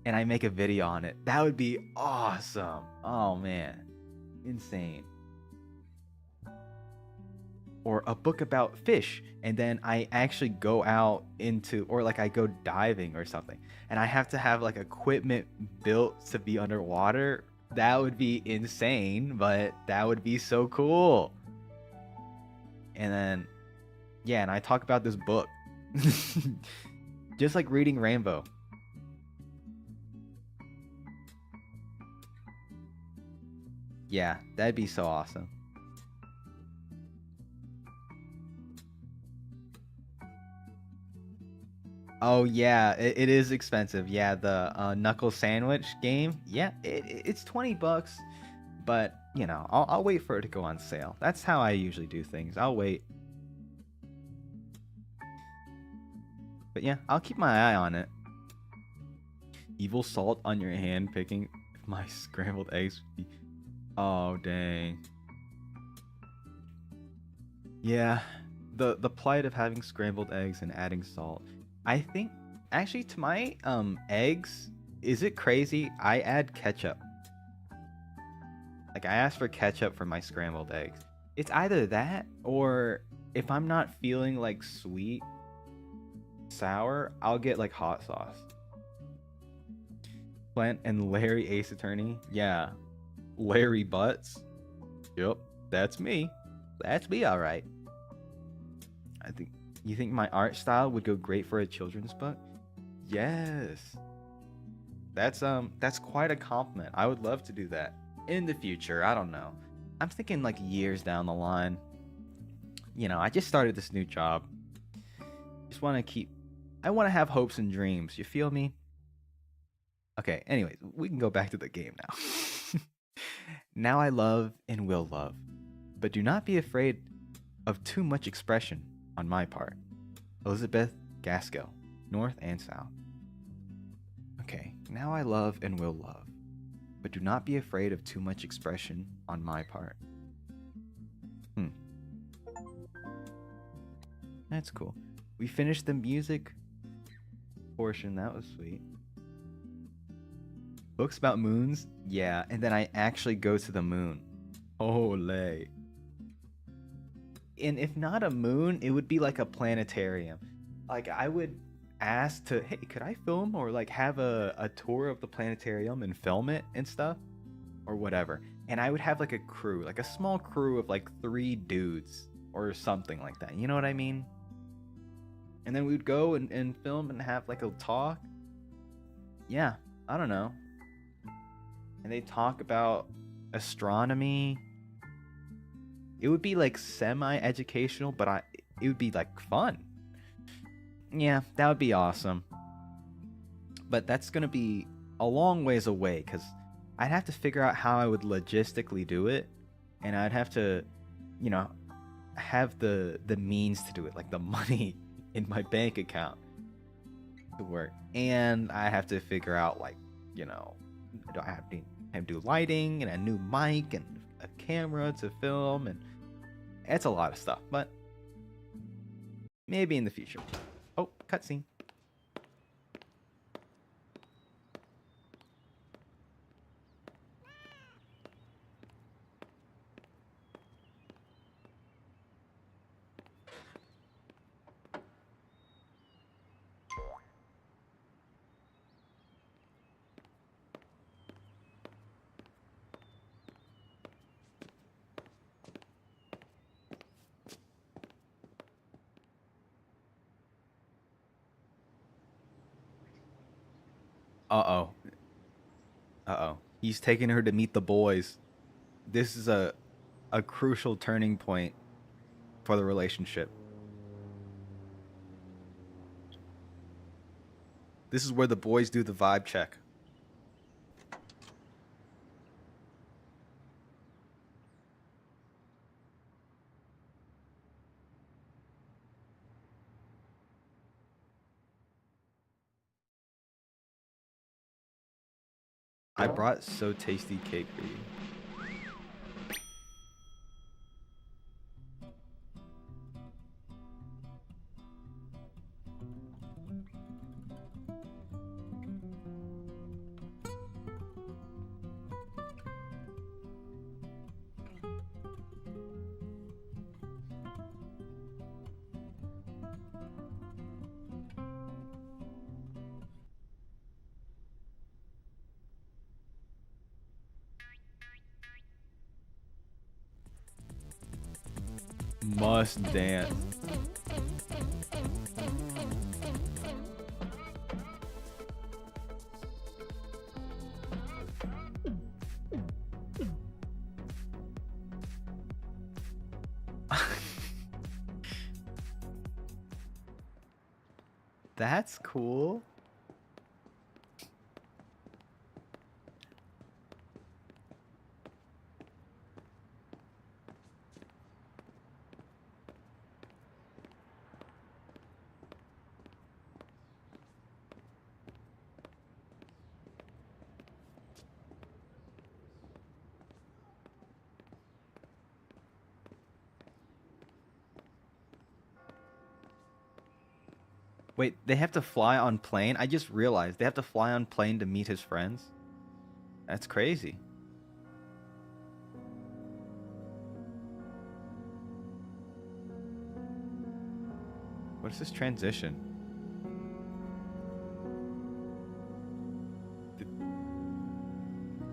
and I make a video on it. That would be awesome. Oh man, insane. Or a book about fish, and then I actually go out into, or like I go diving or something, and I have to have like equipment built to be underwater. That would be insane, but that would be so cool. And then, yeah, and I talk about this book. Just like Reading Rainbow. Yeah, that'd be so awesome. Oh yeah, it is expensive. Yeah, the knuckle sandwich game. Yeah, it's $20, but you know, I'll wait for it to go on sale. That's how I usually do things. I'll wait. But yeah, I'll keep my eye on it. Evil salt on your hand picking my scrambled eggs. Oh dang. Yeah, the plight of having scrambled eggs and adding salt. I think actually to my eggs, is it crazy? I add ketchup. Like I ask for ketchup for my scrambled eggs. It's either that or if I'm not feeling like sweet, sour, I'll get like hot sauce. Plant and Larry Ace Attorney. Yeah. Larry Butts. Yep, that's me. That's me, all right. I think you think my art style would go great for a children's book? Yes. That's quite a compliment. I would love to do that in the future. I don't know. I'm thinking like years down the line. You know, I just started this new job. I want to have hopes and dreams. You feel me? Okay, anyways, we can go back to the game now. Now I love and will love, but do not be afraid of too much expression on my part. Elizabeth Gaskell, North and South. Okay, now I love and will love, but do not be afraid of too much expression on my part. That's cool. We finished the music portion. That was sweet. Books about moons? Yeah, and then I actually go to the moon. Ole. And if not a moon, it would be like a planetarium. Like I would ask to, hey, could I film or like have a tour of the planetarium and film it and stuff? Or whatever. And I would have like a crew, like a small crew of like 3 dudes or something like that. You know what I mean? And then we'd go and film and have like a talk. Yeah, I don't know. And they talk about astronomy. It would be like semi-educational, but it would be like fun. Yeah, that would be awesome. But that's gonna be a long ways away because I'd have to figure out how I would logistically do it, and I'd have to, you know, have the means to do it, like the money in my bank account to work. And I have to figure out, like, you know, do I have to do lighting and a new mic and a camera to film, and it's a lot of stuff, but maybe in the future. Oh, cutscene. Uh-oh. Uh-oh. He's taking her to meet the boys. This is a crucial turning point for the relationship. This is where the boys do the vibe check. I brought so tasty cake for you. Must dance. That's cool. Wait, they have to fly on plane? I just realized they have to fly on plane to meet his friends. That's crazy. What is this transition?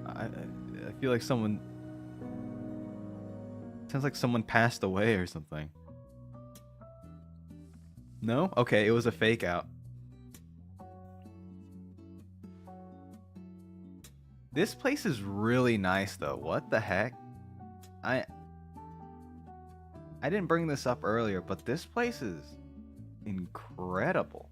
I feel like someone... Sounds like someone passed away or something. No? Okay, it was a fake out. This place is really nice though. What the heck? I didn't bring this up earlier, but this place is incredible.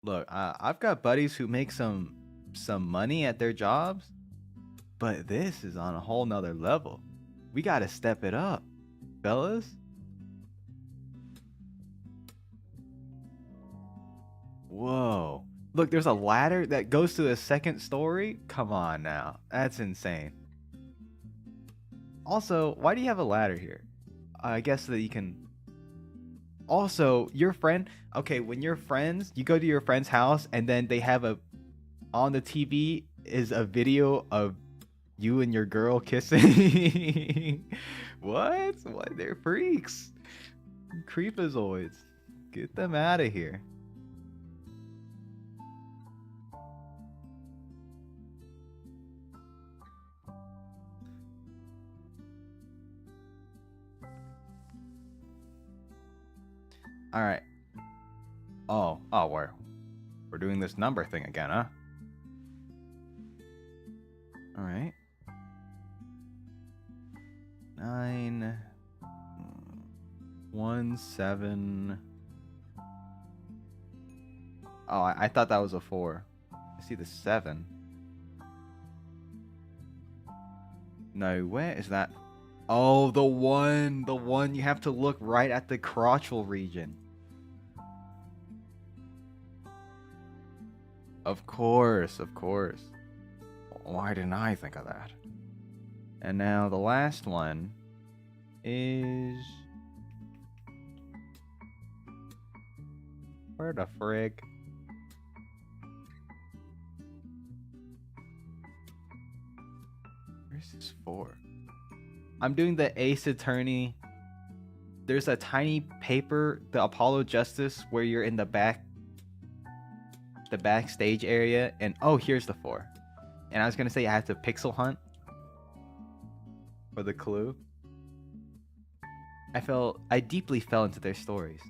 Look, I've got buddies who make some money at their jobs, but this is on a whole nother level. We gotta step it up, fellas. Whoa, Look, there's a ladder that goes to the second story. Come on now. That's insane. Also, why do you have a ladder here? I guess so that you can... Also, your friend... Okay, when you're friends, you go to your friend's house and then they have a... On the TV is a video of you and your girl kissing. What? What? They're freaks. Creepazoids. Get them out of here. All right. Oh, we're doing this number thing again, huh? All right. 9 1 7. Oh, I thought that was a 4. I see the 7. No, where is that? Oh, the 1. The 1. You have to look right at the crotchal region. Of course, of course. Why didn't I think of that? And now the last one is... Where the frig? Where's this for? I'm doing the Ace Attorney. There's a tiny paper, the Apollo Justice, where you're in the backstage area, and oh, here's the 4. And I was gonna say I have to pixel hunt for the clue. I deeply fell into their stories.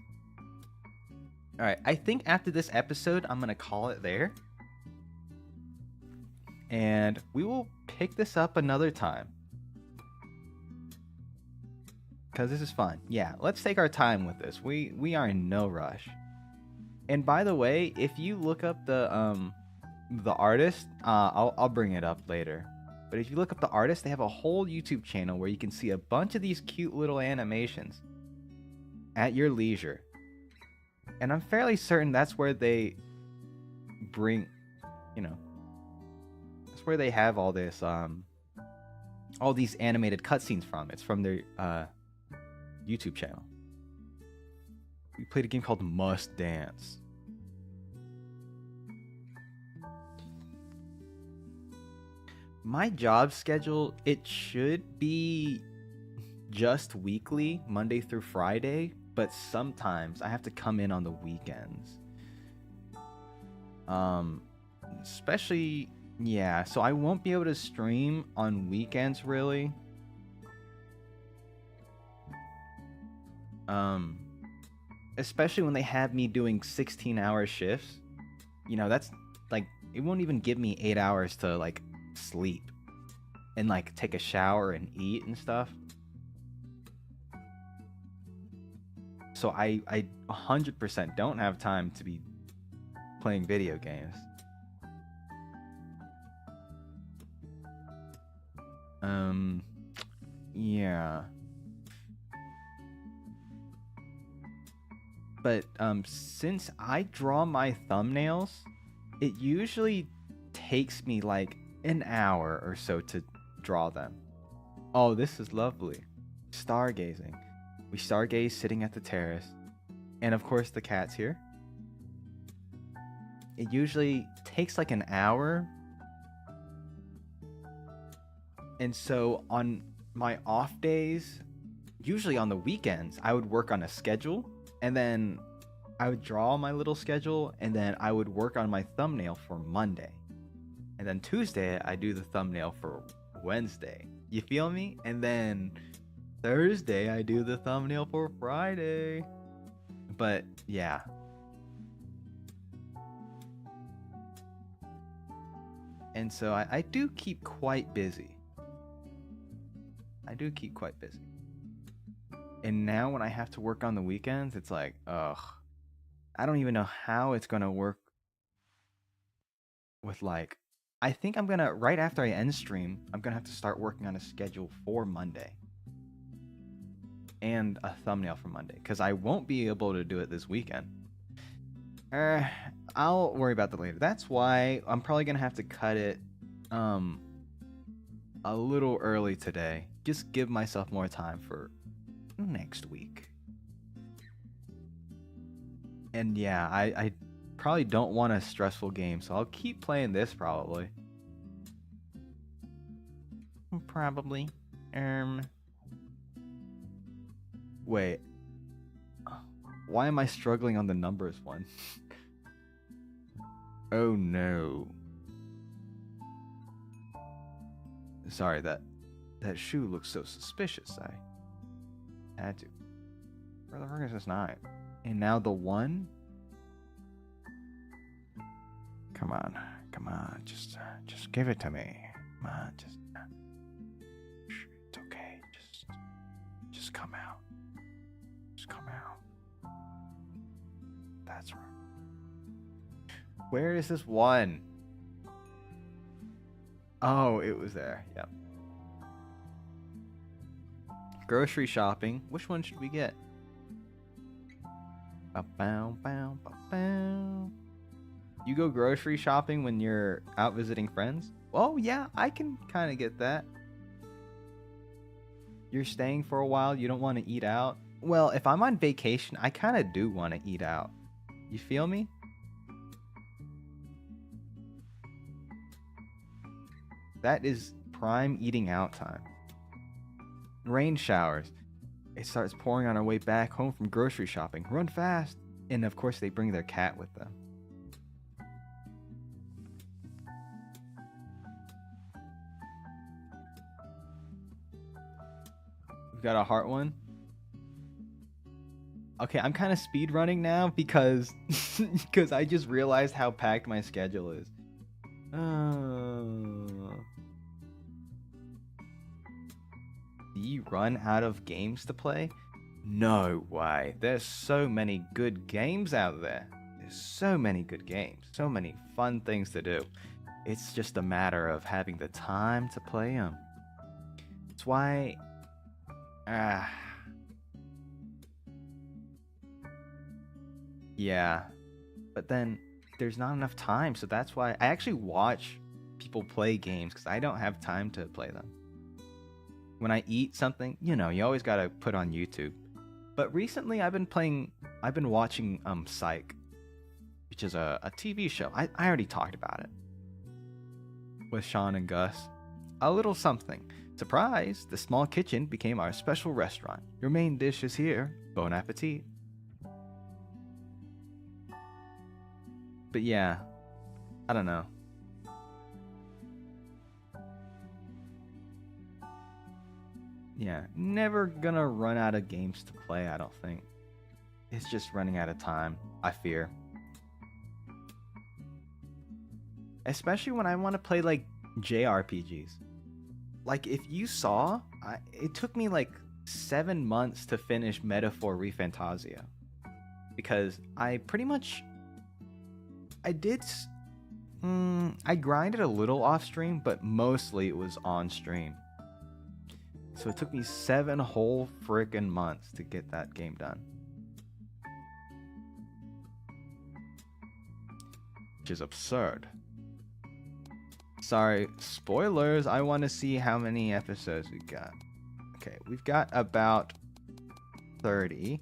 All right, I think after this episode, I'm gonna call it there, and we will pick this up another time because this is fun. Yeah, let's take our time with this. We are in no rush. And by the way, if you look up the artist, I'll bring it up later. But if you look up the artist, they have a whole YouTube channel where you can see a bunch of these cute little animations at your leisure. And I'm fairly certain that's where they bring, that's where they have all this, all these animated cutscenes from. It's from their YouTube channel. We played a game called Must Dance. My job schedule, it should be just weekly, Monday through Friday, but sometimes I have to come in on the weekends. Especially, yeah, so I won't be able to stream on weekends really. Especially when they have me doing 16-hour shifts. That's like, it won't even give me 8 hours to like sleep and like take a shower and eat and stuff. So I 100% don't have time to be playing video games. Yeah. But since I draw my thumbnails, it usually takes me like an hour or so to draw them. Oh, this is lovely. Stargazing. We stargaze sitting at the terrace. And of course the cat's here. It usually takes like an hour. And so on my off days, usually on the weekends, I would work on a schedule. And then I would draw my little schedule. And then I would work on my thumbnail for Monday. And then Tuesday, I do the thumbnail for Wednesday. You feel me? And then Thursday, I do the thumbnail for Friday. But yeah. And so I do keep quite busy. And now when I have to work on the weekends, it's like, ugh. I don't even know how it's going to work with like, I think I'm going to, right after I end stream, I'm going to have to start working on a schedule for Monday. And a thumbnail for Monday. Because I won't be able to do it this weekend. I'll worry about that later. That's why I'm probably gonna have to cut it a little early today. Just give myself more time for next week. And yeah, I probably don't want a stressful game, so I'll keep playing this probably. Probably. Wait. Why am I struggling on the numbers one? Oh no. Sorry, that shoe looks so suspicious. I had to. Where the fuck is this 9? And now the 1? Come on, just give it to me. Come on, it's okay. Just come out. Just come out. That's right. Where is this 1? Oh, it was there. Yep. Grocery shopping. Which one should we get? Ba-bow, bow, ba-bow. You go grocery shopping when you're out visiting friends? Oh, yeah, I can kind of get that. You're staying for a while, you don't want to eat out? Well, if I'm on vacation, I kind of do want to eat out. You feel me? That is prime eating out time. Rain showers. It starts pouring on our way back home from grocery shopping. Run fast! And of course they bring their cat with them. We've got a heart one. Okay, I'm kind of speed running now because because I just realized how packed my schedule is. Do you run out of games to play? No way. There's so many good games out there. There's so many good games. So many fun things to do. It's just a matter of having the time to play them. That's why... Yeah. But then there's not enough time, so that's why I actually watch people play games because I don't have time to play them. When I eat something, you know, you always gotta put on YouTube. But recently I've been watching Psych, which is a TV show. I already talked about it. With Sean and Gus. A little something. Surprise! The small kitchen became our special restaurant. Your main dish is here. Bon appetit. But yeah, I don't know. Yeah, never gonna run out of games to play, I don't think. It's just running out of time, I fear. Especially when I want to play like JRPGs. Like if you saw, it took me like 7 months to finish Metaphor ReFantasia. Because I pretty much... I grinded a little off stream, but mostly it was on stream. So it took me 7 whole frickin' months to get that game done. Which is absurd. Sorry, spoilers. I want to see how many episodes we got. Okay, we've got about 30.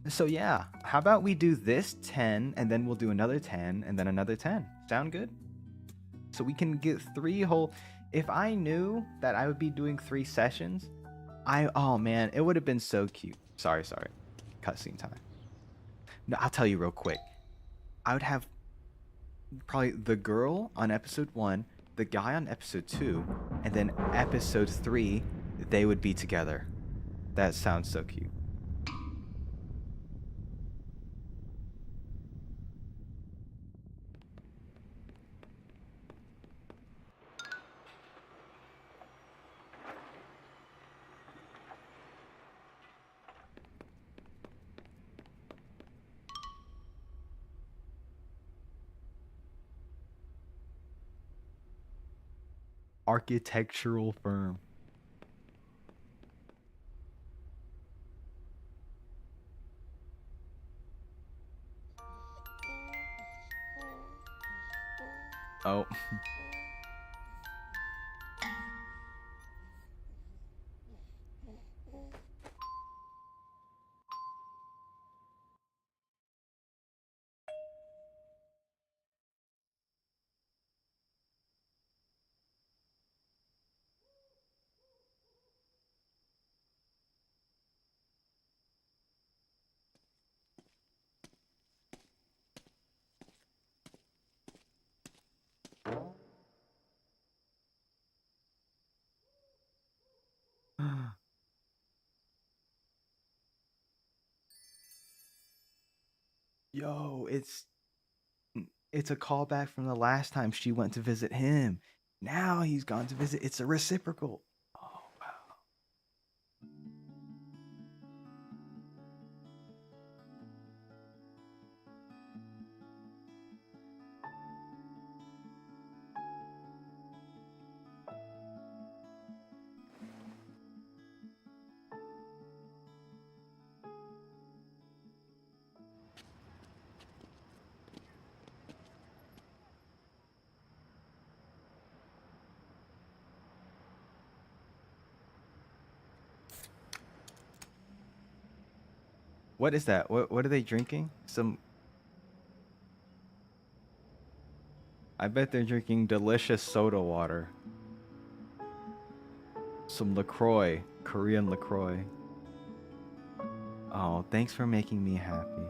So yeah, how about we do this 10, and then we'll do another 10, and then another 10. Sound good? So we can get 3 whole... If I knew that I would be doing 3 sessions, oh man, it would have been so cute. Sorry. Cutscene time. No, I'll tell you real quick. I would have probably the girl on episode 1, the guy on episode 2, and then episode 3, they would be together. That sounds so cute. Architectural firm. Oh. Yo, it's a callback from the last time she went to visit him. Now he's gone to visit. It's a reciprocal. Oh wow. What is that? What are they drinking? Some I bet they're drinking delicious soda water. Some LaCroix, Korean LaCroix. Oh, thanks for making me happy.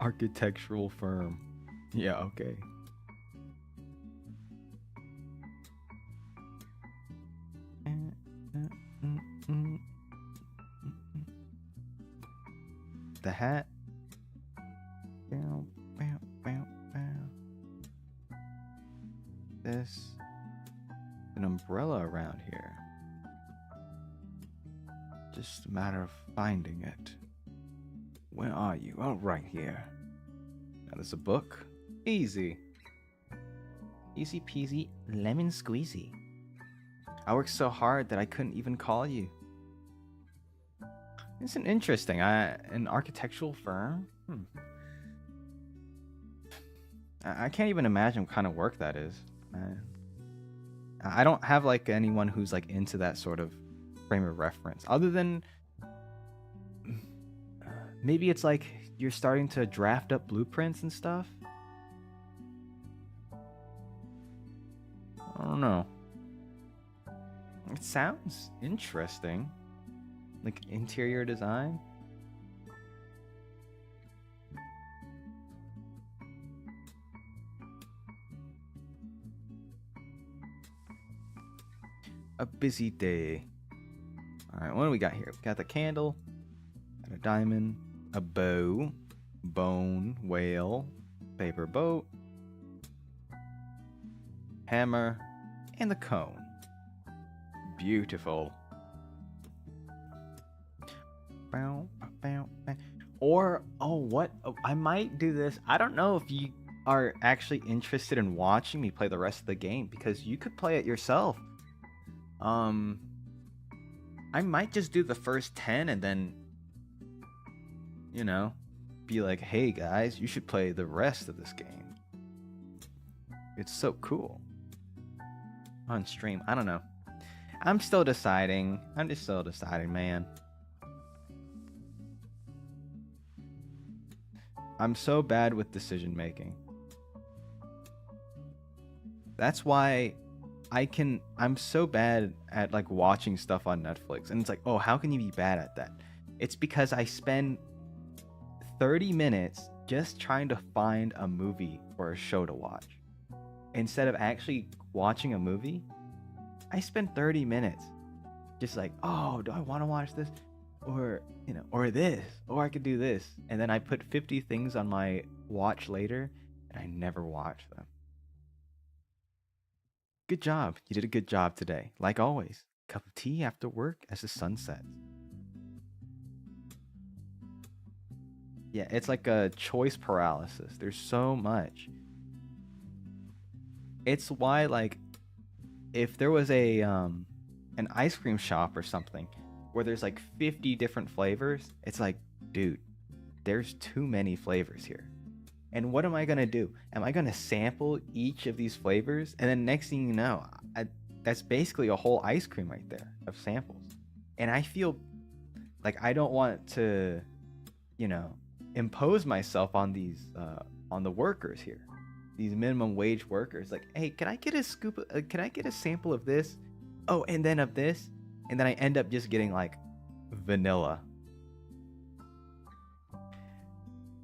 Architectural firm. Yeah, okay. The hat. This. An umbrella around here. Just a matter of finding it. Where are you? Oh, right here. Now there's a book. Easy. Easy peasy, lemon squeezy. I worked so hard that I couldn't even call you. Isn't interesting? An architectural firm? I can't even imagine what kind of work that is. I don't have like anyone who's like into that sort of frame of reference. Other than maybe it's like you're starting to draft up blueprints and stuff. I don't know. It sounds interesting. Like interior design. A busy day. Alright, what do we got here? We got the candle, got a diamond, a bow, bone, whale, paper boat, hammer, and the cone. Beautiful. Or, oh, what? Oh, I might do this. I don't know if you are actually interested in watching me play the rest of the game, because you could play it yourself. I might just do the first 10 and then, you know, be like, hey guys, you should play the rest of this game. It's so cool. On stream, I don't know. I'm still deciding. I'm just still deciding, man. I'm so bad with decision making. That's why I'm so bad at like watching stuff on Netflix. And it's like, oh, how can you be bad at that? It's because I spend 30 minutes just trying to find a movie or a show to watch. Instead of actually watching a movie, I spend 30 minutes just like, oh, do I want to watch this? Or, you know, or this, or I could do this. And then I put 50 things on my watch later and I never watch them. Good job. You did a good job today. Like always. Cup of tea after work as the sun sets. Yeah, it's like a choice paralysis. There's so much. It's why, like, if there was a an ice cream shop or something where there's like 50 different flavors, it's like, dude, there's too many flavors here. And what am I gonna do? Am I gonna sample each of these flavors? And then next thing you know, that's basically a whole ice cream right there of samples. And I feel like I don't want to, you know, impose myself on the workers here, these minimum wage workers. Like, hey, can I get a scoop? Can I get a sample of this? Oh, and then of this, and then I end up just getting like vanilla.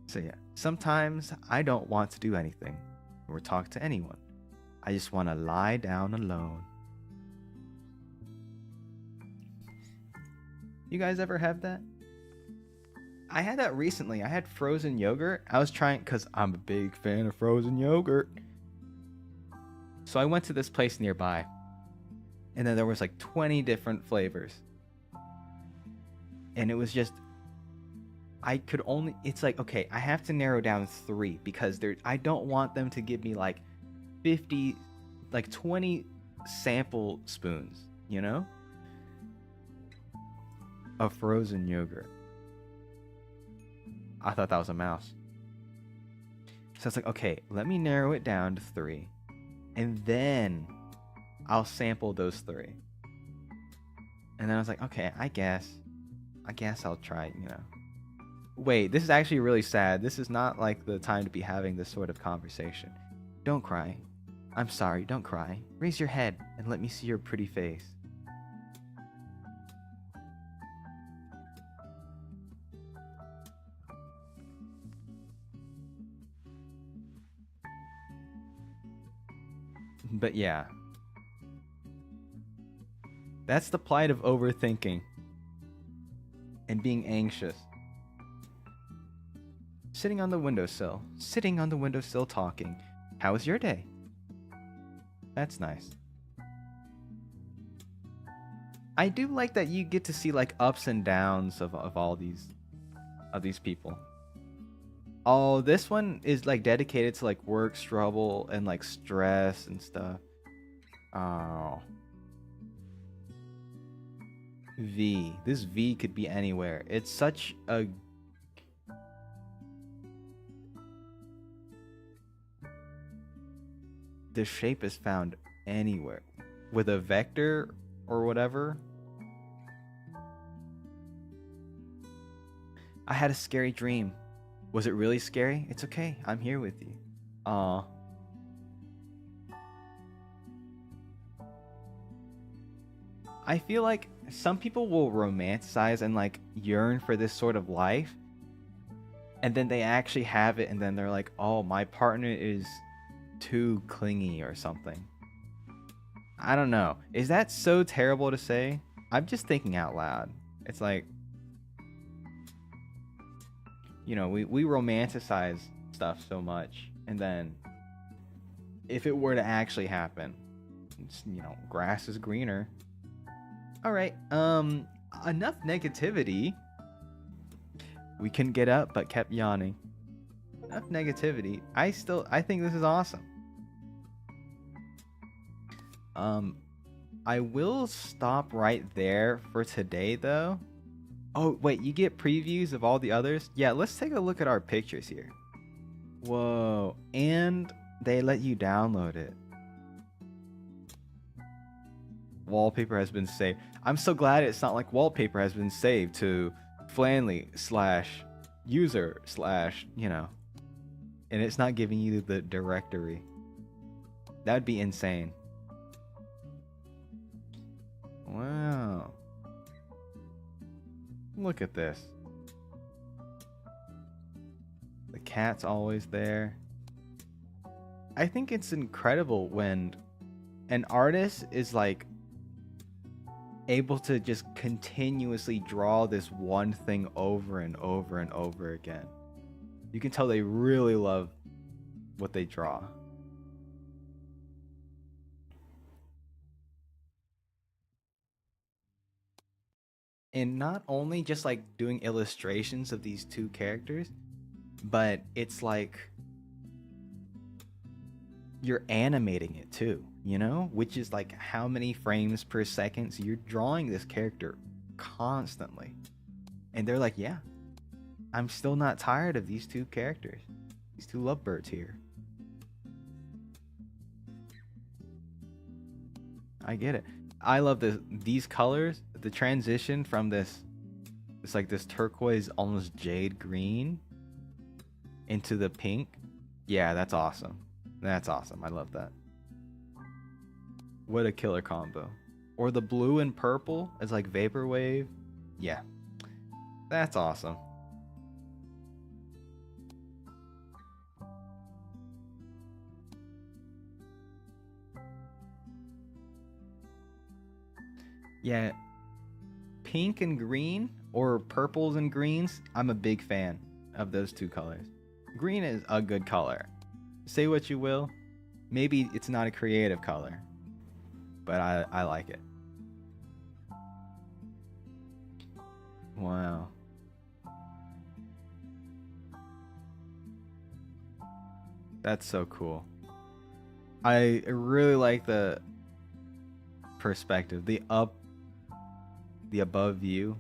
So yeah, sometimes I don't want to do anything or talk to anyone. I just want to lie down alone. You guys ever have that? I had that recently. I had frozen yogurt. I was trying, because I'm a big fan of frozen yogurt. So I went to this place nearby. And then there was like 20 different flavors. And it was just, it's like, okay, I have to narrow down 3 because I don't want them to give me like 50, like 20 sample spoons, you know? Of frozen yogurt. I thought that was a mouse. So it's like, okay, let me narrow it down to 3. And then I'll sample those 3. And then I was like, okay, I guess I'll try, you know. Wait, this is actually really sad. This is not like the time to be having this sort of conversation. Don't cry. I'm sorry, don't cry. Raise your head and let me see your pretty face. But yeah. That's the plight of overthinking and being anxious. Sitting on the windowsill talking. How was your day? That's nice. I do like that you get to see like ups and downs of all these people. Oh, this one is like dedicated to like work struggle and like stress and stuff. Oh. V. This V could be anywhere. It's such a... The shape is found anywhere. With a vector or whatever. I had a scary dream. Was it really scary? It's okay. I'm here with you. Aw. I feel like some people will romanticize and like yearn for this sort of life. And then they actually have it and then they're like, oh, my partner is too clingy or something. I don't know. Is that so terrible to say? I'm just thinking out loud. It's like, you know, we romanticize stuff so much, and then if it were to actually happen, it's, you know, grass is greener. All right, enough negativity. We couldn't get up but kept yawning. Enough negativity. I think this is awesome. I will stop right there for today though. Oh, wait, you get previews of all the others? Yeah, let's take a look at our pictures here. Whoa, and they let you download it. Wallpaper has been saved. I'm so glad it's not like wallpaper has been saved to Flanley/user/ you know, and it's not giving you the directory. That'd be insane. Wow. Look at this. The cat's always there. I think it's incredible when an artist is like able to just continuously draw this one thing over and over and over again. You can tell they really love what they draw. And not only just like doing illustrations of these 2 characters, but it's like you're animating it too, you know, which is like how many frames per second. So you're drawing this character constantly. And they're like, yeah, I'm still not tired of these two characters, these two lovebirds here. I get it. I love these colors, the transition from this, it's like this turquoise, almost jade green into the pink. Yeah, that's awesome. That's awesome. I love that. What a killer combo. Or the blue and purple as like vaporwave. Yeah, that's awesome. Yeah, pink and green or purples and greens. I'm a big fan of those two colors. Green is a good color. Say what you will. Maybe it's not a creative color, but I like it. Wow. That's so cool. I really like the perspective, the above view.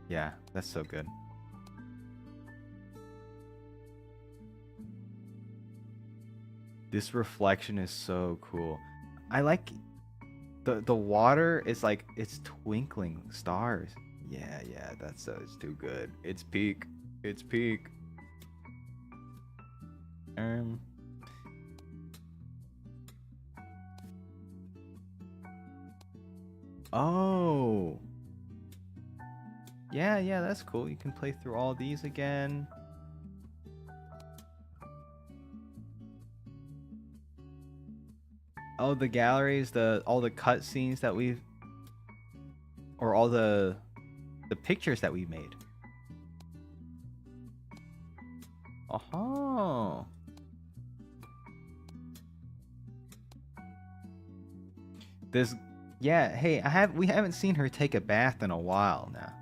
Yeah, that's so good. This reflection is so cool. I like the water is like it's twinkling stars. Yeah, that's it's too good. It's peak. It's peak. Oh. Yeah, that's cool. You can play through all these again. Oh, the galleries, all the cutscenes that we've, or all the pictures that we made. Oh. This, yeah. Hey, we haven't seen her take a bath in a while now.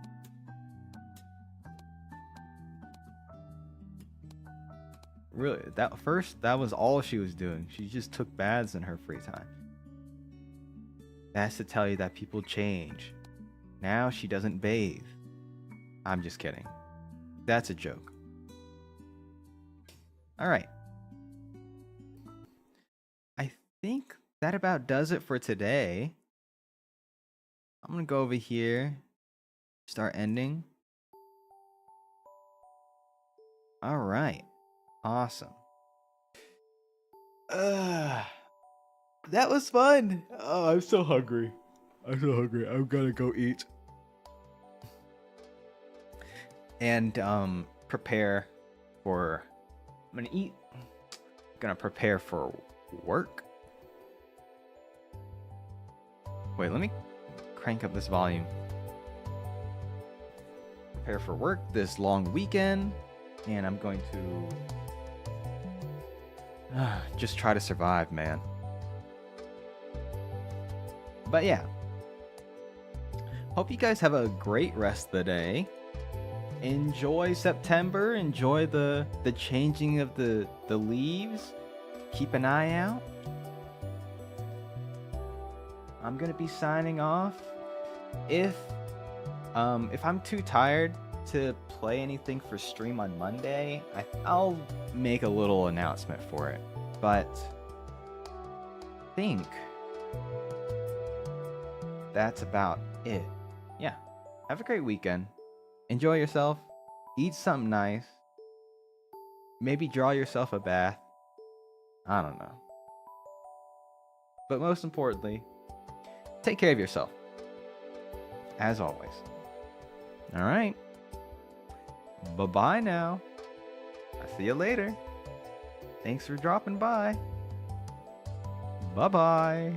Really, that was all she was doing. She just took baths in her free time. That's to tell you that people change. Now she doesn't bathe. I'm just kidding. That's a joke. All right. I think that about does it for today. I'm gonna go over here, start ending. All right. Awesome. That was fun. Oh, I'm so hungry. I'm gonna go eat. And prepare for. I'm gonna eat. Gonna prepare for work. Wait, let me crank up this volume. Prepare for work this long weekend, and I'm going to just try to survive, man. But yeah, hope you guys have a great rest of the day. Enjoy September. Enjoy the changing of the leaves. Keep an eye out. I'm gonna be signing off. If I'm too tired to play anything for stream on Monday, I'll make a little announcement for it. But I think that's about it. Yeah. Have a great weekend. Enjoy yourself. Eat something nice. Maybe draw yourself a bath. I don't know. But most importantly, take care of yourself. As always. All right. Bye-bye now. I'll see you later. Thanks for dropping by. Bye-bye.